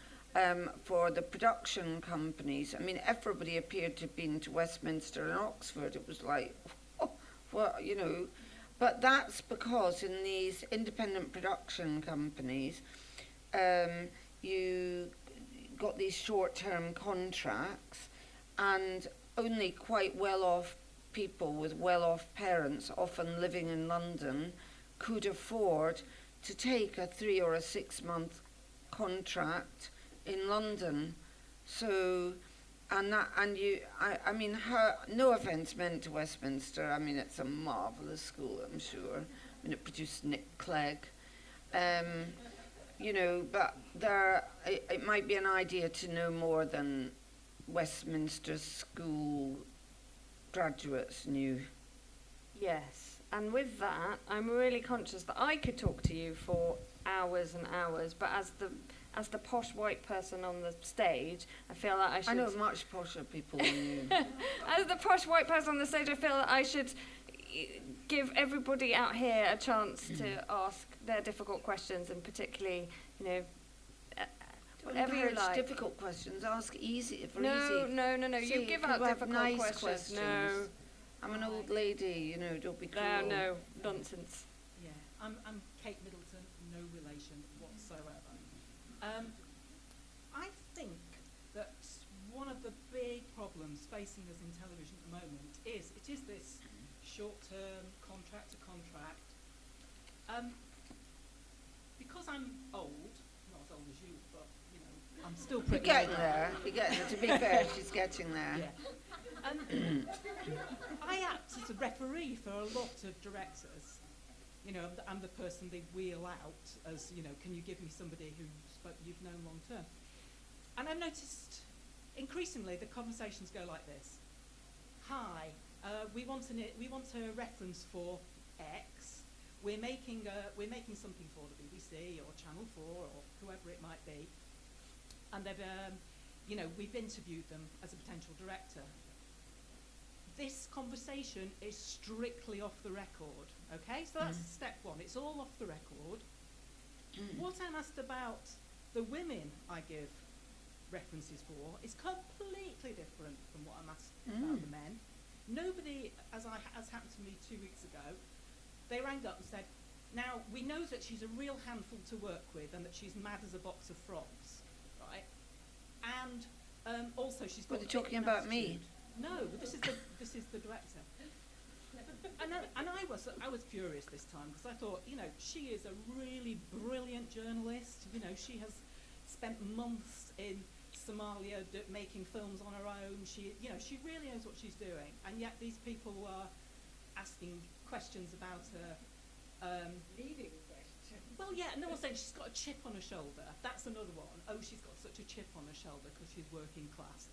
for the production companies. I mean, everybody appeared to have been to Westminster and Oxford. It was like, well, But that's because in these independent production companies, you got these short-term contracts, and only quite well-off people with well-off parents, often living in London, could afford to take a 3 or a 6 month contract in London. So, I mean, no offence meant to Westminster. I mean, it's a marvellous school, I'm sure. I mean, it produced Nick Clegg. But it might be an idea to know more than Westminster School graduates knew. Yes, and with that, I'm really conscious that I could talk to you for hours and hours, but as the posh white person on the stage, I feel that I should... I know much posher people than you. As the posh white person on the stage, I feel that I should give everybody out here a chance to ask their difficult questions, and particularly, whatever you like. Difficult questions. Ask easy. No. See, you give out difficult nice questions. No. I'm an old lady. Don't be cruel. No, nonsense. Yeah, I'm Kate Middleton. No relation whatsoever. I think that one of the big problems facing us in television at the moment is this short-term contract to contract. Because I'm old, not as old as you, but I'm still pretty You're uh, getting there. You're getting there. To be fair, she's getting there. Yeah. I act as a referee for a lot of directors. I'm the person they wheel out as, can you give me somebody you've known long term? And I've noticed increasingly the conversations go like this. Hi, we want a reference for X. We're making something for the BBC or Channel 4 or whoever it might be. And they've, we've interviewed them as a potential director. This conversation is strictly off the record, okay? So that's step one. It's all off the record. What I'm asked about The women I give references for is completely different from what I'm asked about the men. Nobody, as happened to me 2 weeks ago, they rang up and said, now, we know that she's a real handful to work with and that she's mad as a box of frogs, right? And also she's got... Are they talking about me? No, but this is the director. And I was furious this time because I thought, you know, she is a really brilliant journalist. You know, she has spent months in Somalia making films on her own. She really knows what she's doing. And yet these people are asking questions about her. Leading question. Well, yeah, and they're all saying she's got a chip on her shoulder. That's another one. Oh, she's got such a chip on her shoulder because she's working class.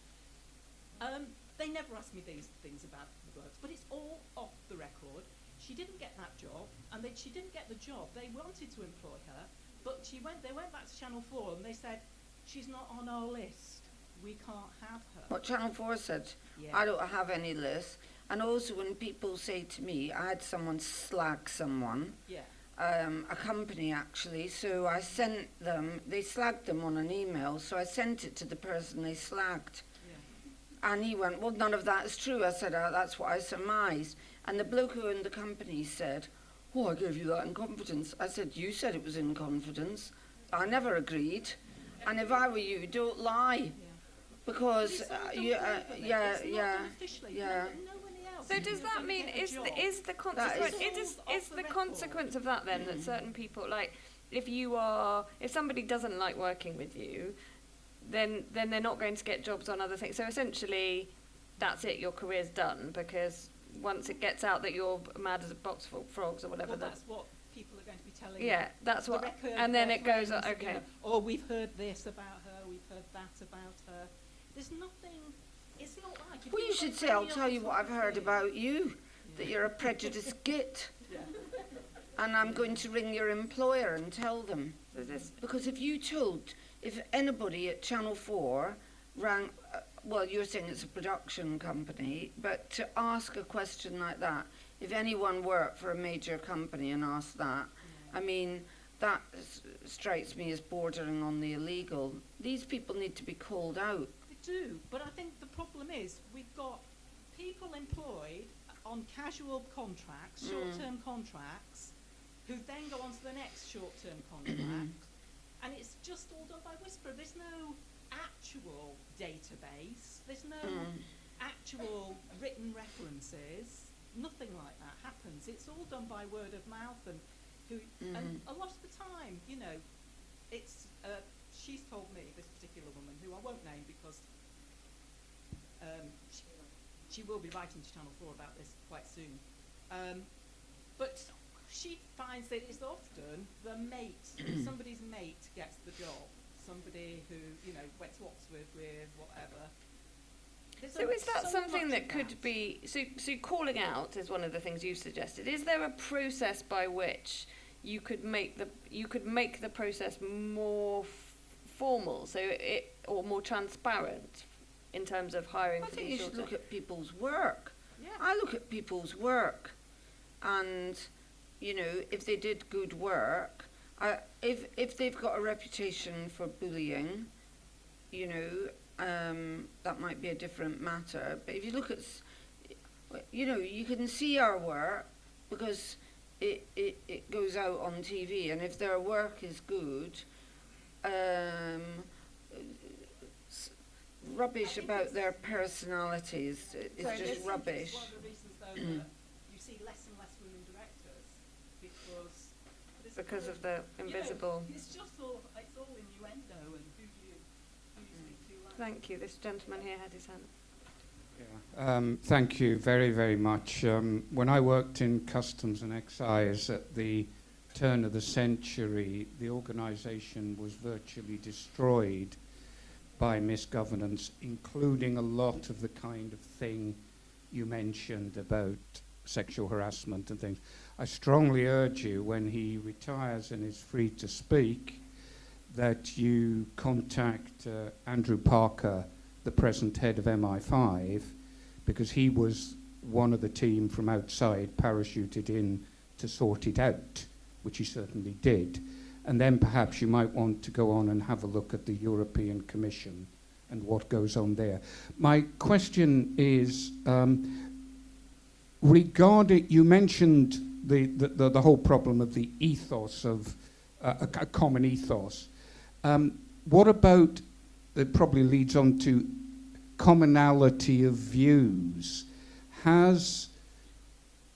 They never asked me these things about the blokes, but it's all off the record. She didn't get that job, and she didn't get the job. They wanted to employ her, but they went back to Channel 4 and they said, she's not on our list. We can't have her. What Channel 4 said, Yeah. I don't have any list. And also when people say to me, I had someone slag someone, Yeah. a company actually, so I sent them, they slagged them on an email, so I sent it to the person they slagged. Yeah. And he went, well, none of that is true. I said, that's what I surmised. And the bloke who owned the company said, oh, I gave you that in confidence. I said, you said it was in confidence. I never agreed. And if I were you, don't lie. Yeah. Because, But it's all done privately. It's not done officially. yeah. Nobody else So is does that gonna mean get a is job. the consequence is all is off the the record. consequence of that then that certain people, like if somebody doesn't like working with you, then they're not going to get jobs on other things. So essentially, that's it. Your career's done because once it gets out that you're mad as a box of frogs or whatever. Well, that's what people are going to be telling you. Yeah, that's The what. record And then their it goes. friends, Okay. you know, oh, we've heard this about her, we've heard that about her. There's nothing, it's not like... if well, you you've should got say, I'll any tell you other what I've sort of heard thing. about you, that you're a prejudiced git. Yeah. And I'm going to ring your employer and tell them. So this. Because if anybody at Channel 4 rang, well, you're saying it's a production company, but to ask a question like that, if anyone worked for a major company and asked that, I mean, that strikes me as bordering on the illegal. These people need to be called out. They do, but I think the problem is we've got people employed on casual contracts, short-term contracts, who then go on to the next short-term contract, and it's just all done by whisper. There's no actual database. There's no actual written references. Nothing like that happens. It's all done by word of mouth, and a lot of the time, you know, it's she's told me, this particular woman, who I won't name because she will be writing to Channel 4 about this quite soon. But she finds that it's often the mate, somebody's mate gets the job, somebody who, you know, went to Oxford with, whatever. So is that so something much that of could be so calling out is one of the things you suggested. Is there a process by which you could make the process more formal, or more transparent in terms of hiring I for think these you should sorts look of... at people's work. Yeah. I look at people's work, and you know, if they did good work, if they've got a reputation for bullying, you know, that might be a different matter. But if you look at, you know, you can see our work because it goes out on TV, and if their work is good, rubbish about their personalities is So just this rubbish. is one of the reasons, though, that you see less and less women directors, because there's because all- of the you know, invisible... it's just all innuendo, and who do you speak to like Thank you. This gentleman here had his hand. Thank you very, very much. When I worked in Customs and Excise at the turn of the century, the organisation was virtually destroyed by misgovernance, including a lot of the kind of thing you mentioned about sexual harassment and things. I strongly urge you, when he retires and is free to speak, that you contact Andrew Parker, the present head of MI5, because he was one of the team from outside parachuted in to sort it out, which he certainly did. And then perhaps you might want to go on and have a look at the European Commission and what goes on there. My question is, regarding, you mentioned the whole problem of the ethos of a common ethos. What about, it probably leads on to commonality of views. Has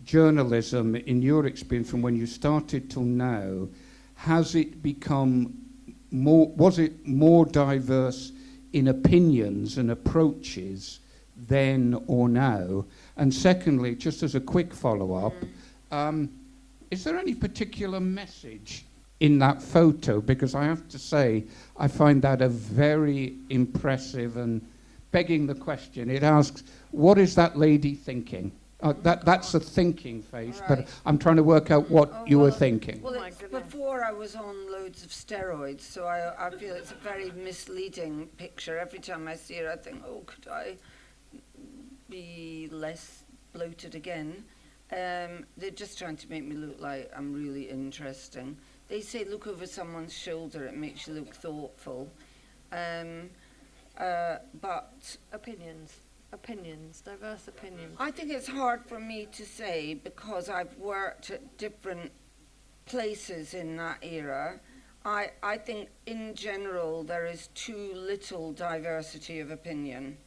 journalism, in your experience from when you started till now, has it become more, was it more diverse in opinions and approaches then or now? And secondly, just as a quick follow-up, is there any particular message in that photo? Because I have to say, I find that a very impressive and begging the question. It asks, what is that lady thinking? That's a thinking face, Right. but I'm trying to work out what you were thinking. Well, Oh my it's goodness. before I was on loads of steroids, so I feel it's a very misleading picture. Every time I see her, I think, oh, could I be less bloated again? They're just trying to make me look like I'm really interesting. They say look over someone's shoulder, it makes you look thoughtful. But Opinions, diverse opinions. I think it's hard for me to say because I've worked at different places in that era. I think in general there is too little diversity of opinion.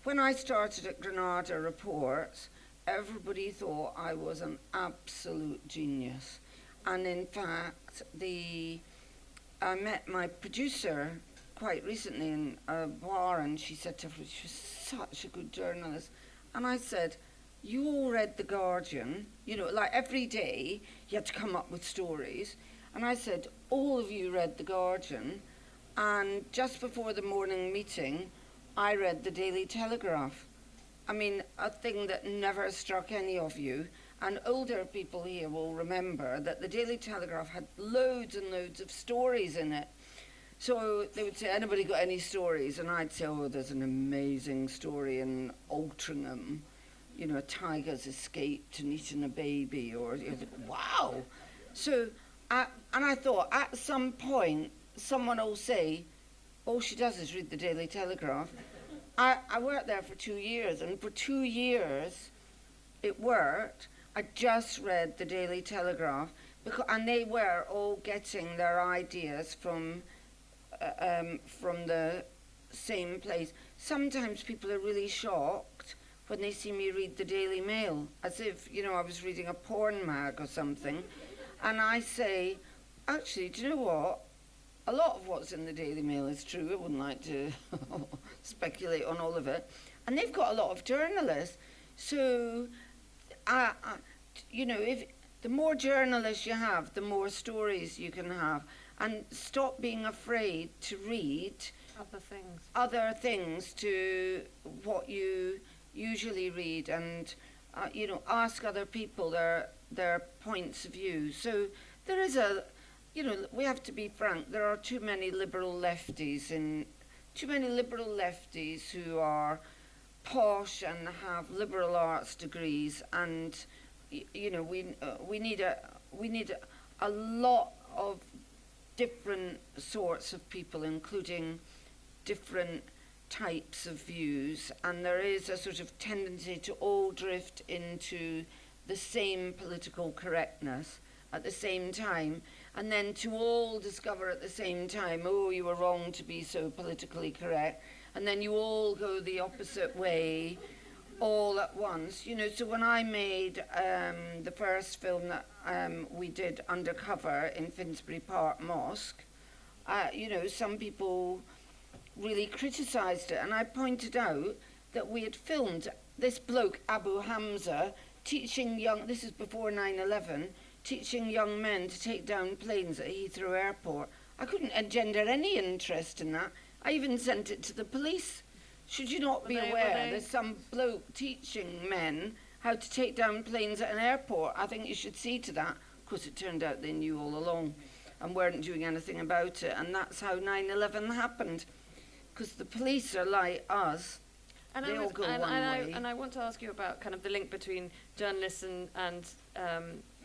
When I started at Granada Reports, everybody thought I was an absolute genius. And in fact, I met my producer quite recently in a bar, and she said to her, she was such a good journalist. And I said, you all read The Guardian, you know, like every day you had to come up with stories. And I said, all of you read The Guardian, and just before the morning meeting, I read the Daily Telegraph. I mean, a thing that never struck any of you. And older people here will remember that the Daily Telegraph had loads and loads of stories in it. So they would say, anybody got any stories? And I'd say, oh, there's an amazing story in Altrincham. You know, a tiger's escaped and eaten a baby, or, you know, wow. So, and I thought, at some point, someone will say, all she does is read the Daily Telegraph. I worked there for 2 years, and for 2 years, it worked. I just read the Daily Telegraph, and they were all getting their ideas from the same place. Sometimes people are really shocked when they see me read the Daily Mail, as if, you know, I was reading a porn mag or something. And I say, actually, do you know what? A lot of what's in the Daily Mail is true. I wouldn't like to speculate on all of it. And they've got a lot of journalists. So, you know, if the more journalists you have, the more stories you can have. And stop being afraid to read other things to what you usually read, and you know, ask other people their points of view. So there is you know, we have to be frank, there are too many liberal lefties who are posh and have liberal arts degrees, and you know, we need a lot of different sorts of people, including different types of views, and there is a sort of tendency to all drift into the same political correctness at the same time, and then to all discover at the same time, oh, you were wrong to be so politically correct, and then you all go the opposite way all at once. You know, so when I made the first film that we did undercover in Finsbury Park Mosque, you know, some people really criticised it, and I pointed out that we had filmed this bloke, Abu Hamza, teaching this is before 9/11, teaching young men to take down planes at Heathrow Airport. I couldn't engender any interest in that. I even sent it to the police. Should you not be aware there's some bloke teaching men how to take down planes at an airport? I think you should see to that. Of course, it turned out they knew all along and weren't doing anything about it, and that's how 9/11 happened. Because the police are like us. And they all go one way. And I want to ask you about kind of the link between journalists and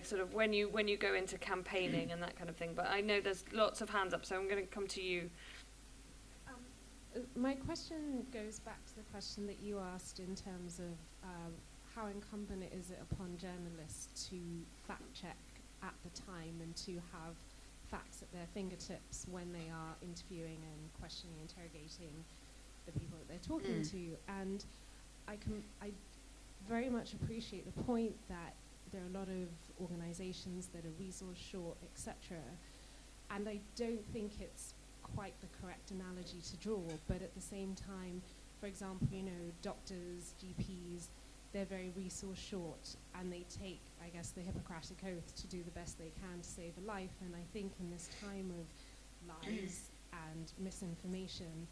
sort of when you go into campaigning and that kind of thing. But I know there's lots of hands up, so I'm going to come to you. My question goes back to the question that you asked in terms of how incumbent is it upon journalists to fact check at the time and to have facts at their fingertips when they are interviewing and questioning, interrogating the people that they're talking to. And I very much appreciate the point that there are a lot of organizations that are resource short, etc. And I don't think it's quite the correct analogy to draw, but at the same time, for example, doctors, GPs, they're very resource short, and they take, I guess, the Hippocratic Oath to do the best they can to save a life. And I think in this time of lies and misinformation,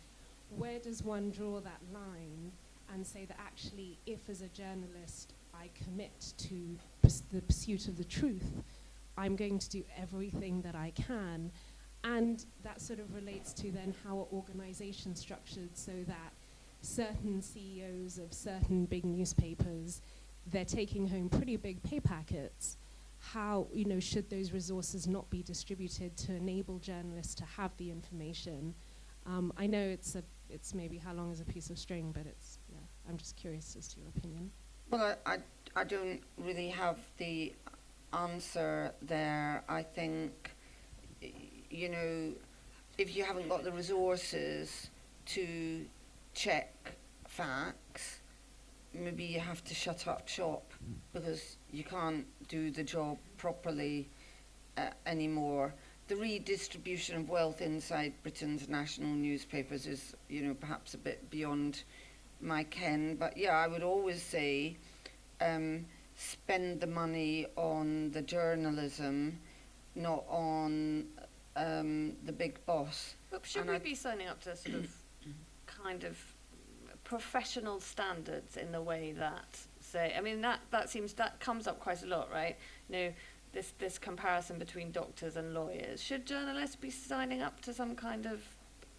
where does one draw that line and say that actually, if as a journalist I commit to the pursuit of the truth, I'm going to do everything that I can? And that sort of relates to then how are organizations structured so that certain CEOs of certain big newspapers, they're taking home pretty big pay packets. How, should those resources not be distributed to enable journalists to have the information? I know it's maybe how long is a piece of string, but I'm just curious as to your opinion. Well, I don't really have the answer there. I think, if you haven't got the resources to check facts, maybe you have to shut up shop because you can't do the job properly anymore. The redistribution of wealth inside Britain's national newspapers is, perhaps a bit beyond my ken. But yeah, I would always say spend the money on the journalism, not on the big boss. But should we be signing up to sort of kind of professional standards in the way that, say, I mean, that comes up quite a lot, right? This comparison between doctors and lawyers. Should journalists be signing up to some kind of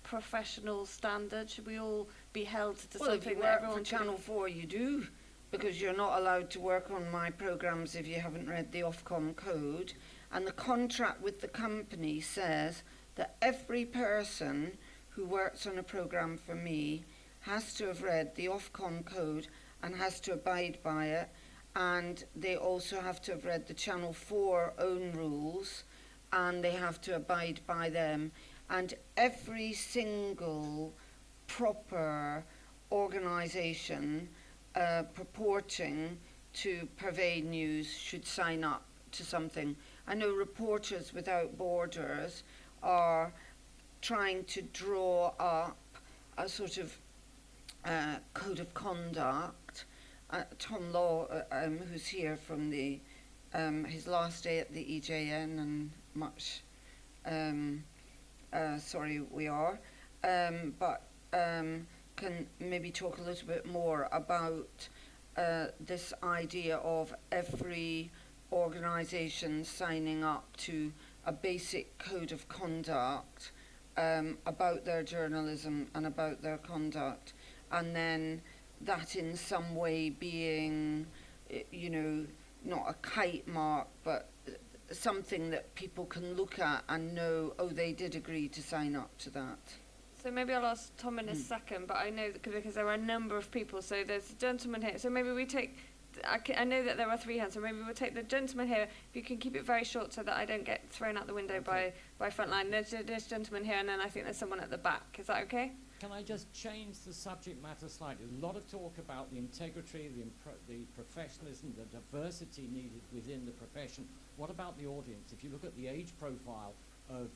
professional standard? Should we all be held to Well, something if you that work everyone for Channel 4, you do, because you're not allowed to work on my programmes if you haven't read the Ofcom code. And the contract with the company says that every person who works on a programme for me has to have read the Ofcom code and has to abide by it. And they also have to have read the Channel 4 own rules, and they have to abide by them. And every single proper organisation purporting to purvey news should sign up to something. I know Reporters Without Borders are trying to draw up a sort of code of conduct. Tom Law, who's here from his last day at the EJN, and much sorry we are, but can maybe talk a little bit more about this idea of every organisation signing up to a basic code of conduct about their journalism and about their conduct, and then that in some way being, not a kite mark, but something that people can look at and know, oh, they did agree to sign up to that. So maybe I'll ask Tom in a second, but I know that because there are a number of people, so there's a gentleman here. So maybe we take, I know that there are 3 hands, so maybe we'll take the gentleman here. If you can keep it very short so that I don't get thrown out the window by Frontline. There's this gentleman here, and then I think there's someone at the back. Is that okay? Can I just change the subject matter slightly? There's a lot of talk about the integrity, the professionalism, the diversity needed within the profession. What about the audience? If you look at the age profile of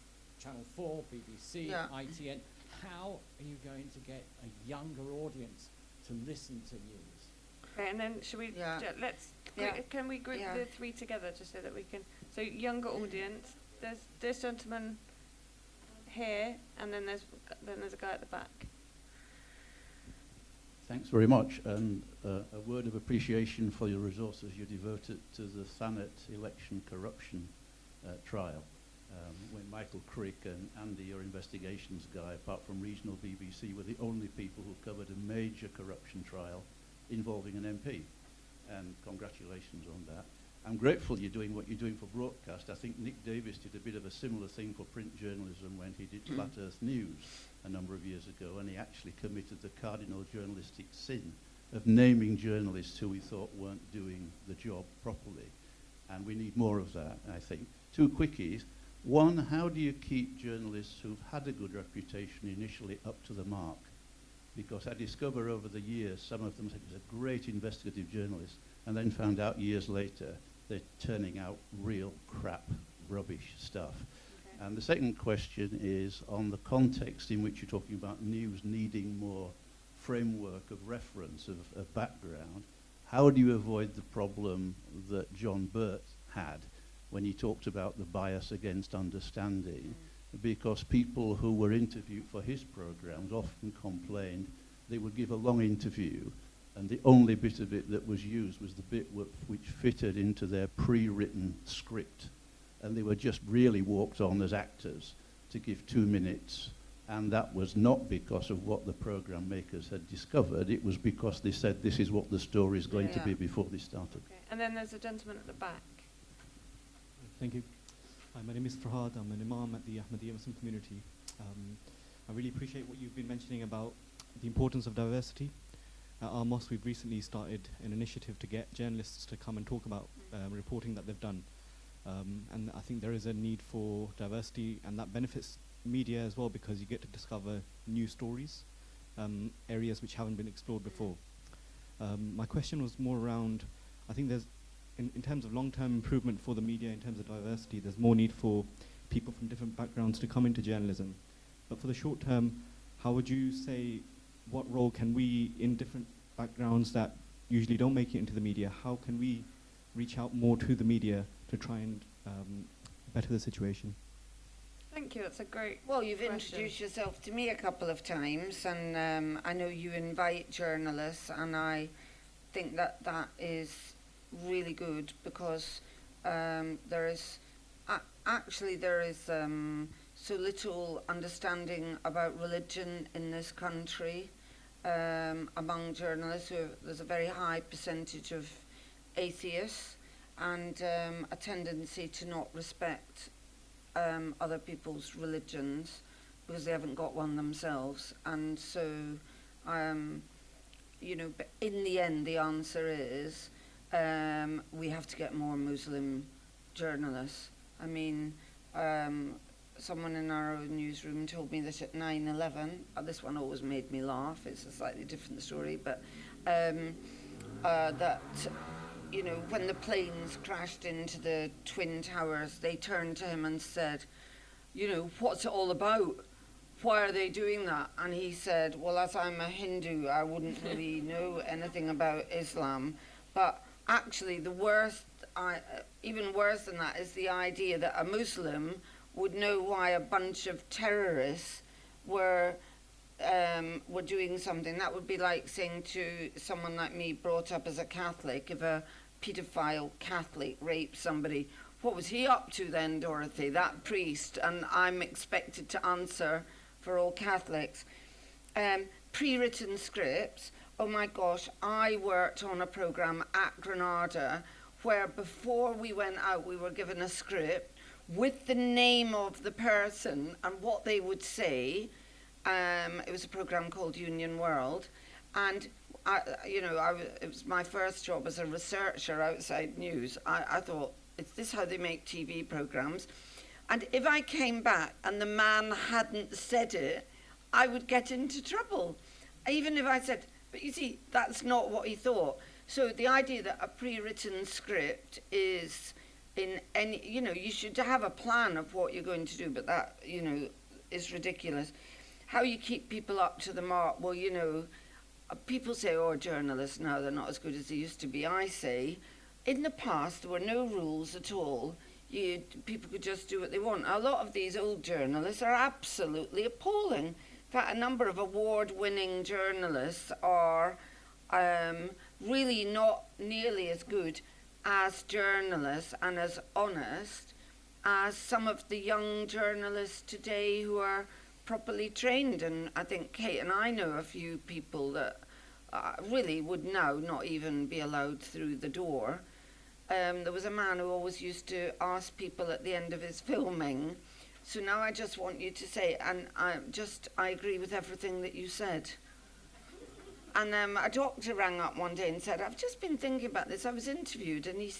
Channel 4, BBC, ITN, how are you going to get a younger audience to listen to news? Okay, and then should we, can we group the 3 together just so that we can, so younger audience, there's this gentleman here, and then there's a guy at the back. Thanks very much, and a word of appreciation for your resources you devoted to the Thanet election corruption trial. When Michael Crick and Andy, your investigations guy, apart from regional BBC, were the only people who covered a major corruption trial involving an MP, and congratulations on that. I'm grateful you're doing what you're doing for broadcast. I think Nick Davis did a bit of a similar thing for print journalism when he did Flat Earth News a number of years ago, and he actually committed the cardinal journalistic sin of naming journalists who he thought weren't doing the job properly. And we need more of that, I think. 2 quickies. One, how do you keep journalists who've had a good reputation initially up to the mark? Because I discover over the years, some of them said he was a great investigative journalist, and then found out years later they're turning out real crap, rubbish stuff. Okay. And the second question is on the context in which you're talking about news needing more framework of reference, of background. How do you avoid the problem that John Burt had when he talked about the bias against understanding? Because people who were interviewed for his programs often complained they would give a long interview and the only bit of it that was used was the bit which fitted into their pre-written script, and they were just really walked on as actors to give 2 minutes. And that was not because of what the program makers had discovered, it was because they said this is what the story is going to be before they started. Okay. And then there's a gentleman at the back. Thank you. Hi, my name is Farhad. I'm an imam at the Ahmadiyya Muslim community. I really appreciate what you've been mentioning about the importance of diversity. At our mosque, we've recently started an initiative to get journalists to come and talk about reporting that they've done. And I think there is a need for diversity, and that benefits media as well because you get to discover new stories, areas which haven't been explored before. My question was more around, I think there's, in terms of long-term improvement for the media, in terms of diversity, there's more need for people from different backgrounds to come into journalism. But for the short term, how would you say, what role can we, in different backgrounds that usually don't make it into the media, how can we reach out more to the media to try and better the situation? Thank you, that's a great Well, you've question. introduced yourself to me a couple of times, and I know you invite journalists, and I think that that is really good because there is so little understanding about religion in this country among journalists. There's a very high percentage of atheists and a tendency to not respect other people's religions because they haven't got one themselves. And so, but in the end, the answer is we have to get more Muslim journalists. I mean, someone in our own newsroom told me that at 9/11, this one always made me laugh, it's a slightly different story, but that, when the planes crashed into the Twin Towers, they turned to him and said, what's it all about? Why are they doing that? And he said, well, as I'm a Hindu, I wouldn't really know anything about Islam. But actually, even worse than that is the idea that a Muslim would know why a bunch of terrorists were doing something. That would be like saying to someone like me, brought up as a Catholic, if a paedophile Catholic raped somebody, what was he up to then, Dorothy, that priest? And I'm expected to answer for all Catholics. Pre-written scripts. Oh my gosh, I worked on a program at Granada where before we went out, we were given a script with the name of the person and what they would say. It was a program called Union World, and it was my first job as a researcher outside news. I thought, is this how they make TV programs? And if I came back and the man hadn't said it, I would get into trouble. Even if I said, but you see, that's not what he thought. So the idea that a pre-written script is in any, you should have a plan of what you're going to do, but that, is ridiculous. How you keep people up to the mark, well, people say, journalists now, they're not as good as they used to be. I say, in the past, there were no rules at all. People could just do what they want. A lot of these old journalists are absolutely appalling. In fact, a number of award-winning journalists are really not nearly as good as journalists and as honest as some of the young journalists today who are properly trained. And I think Kate and I know a few people that really would now not even be allowed through the door. there was a man who always used to ask people at the end of his filming. So now I just want you to say, and I agree with everything that you said. And a doctor rang up one day and said, I've just been thinking about this. I was interviewed, and he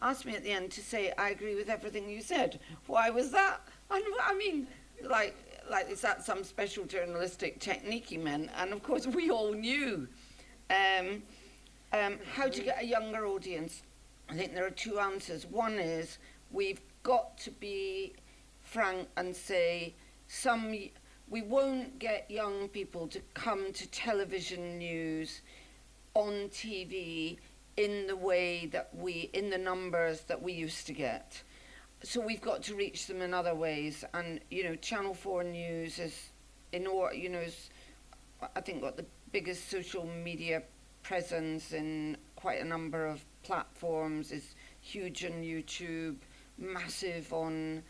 asked me at the end to say, I agree with everything you said. Why was that? And I mean, like is that some special journalistic technique he meant? And of course, we all knew. How to get a younger audience? I think there are two answers. One is we've got to be frank and say we won't get young people to come to television news on TV in the way that in the numbers that we used to get. So we've got to reach them in other ways. And, Channel 4 News is, I think, got the biggest social media presence in quite a number of platforms, is huge on YouTube, massive on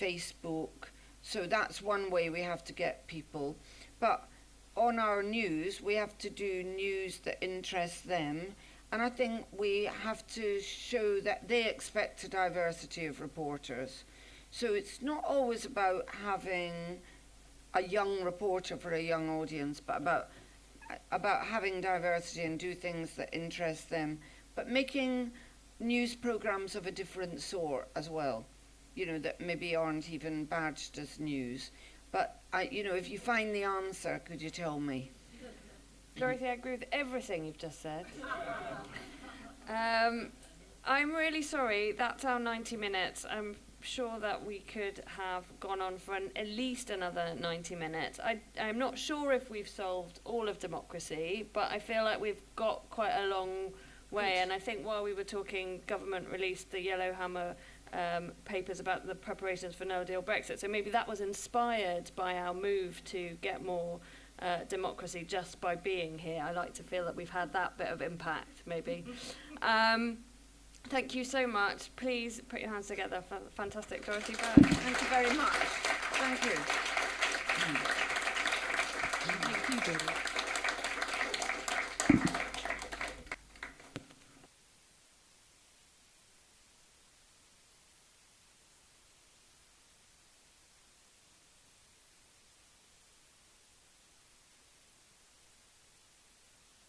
Facebook. So that's one way we have to get people. But on our news, we have to do news that interests them. And I think we have to show that they expect a diversity of reporters. So it's not always about having a young reporter for a young audience, but about having diversity and do things that interest them, but making news programs of a different sort as well, that maybe aren't even badged as news. But, if you find the answer, could you tell me? Dorothy, I agree with everything you've just said. I'm really sorry, that's our 90 minutes. I'm sure that we could have gone on for at least another 90 minutes. I'm not sure if we've solved all of democracy, but I feel like we've got quite a long way. And I think while we were talking, government released the Yellowhammer papers about the preparations for no-deal Brexit. So maybe that was inspired by our move to get more democracy just by being here. I like to feel that we've had that bit of impact, maybe. Thank you so much. Please put your hands together for fantastic Dorothy Byrne. Thank you very much. Thank you. Thank you, Jodie.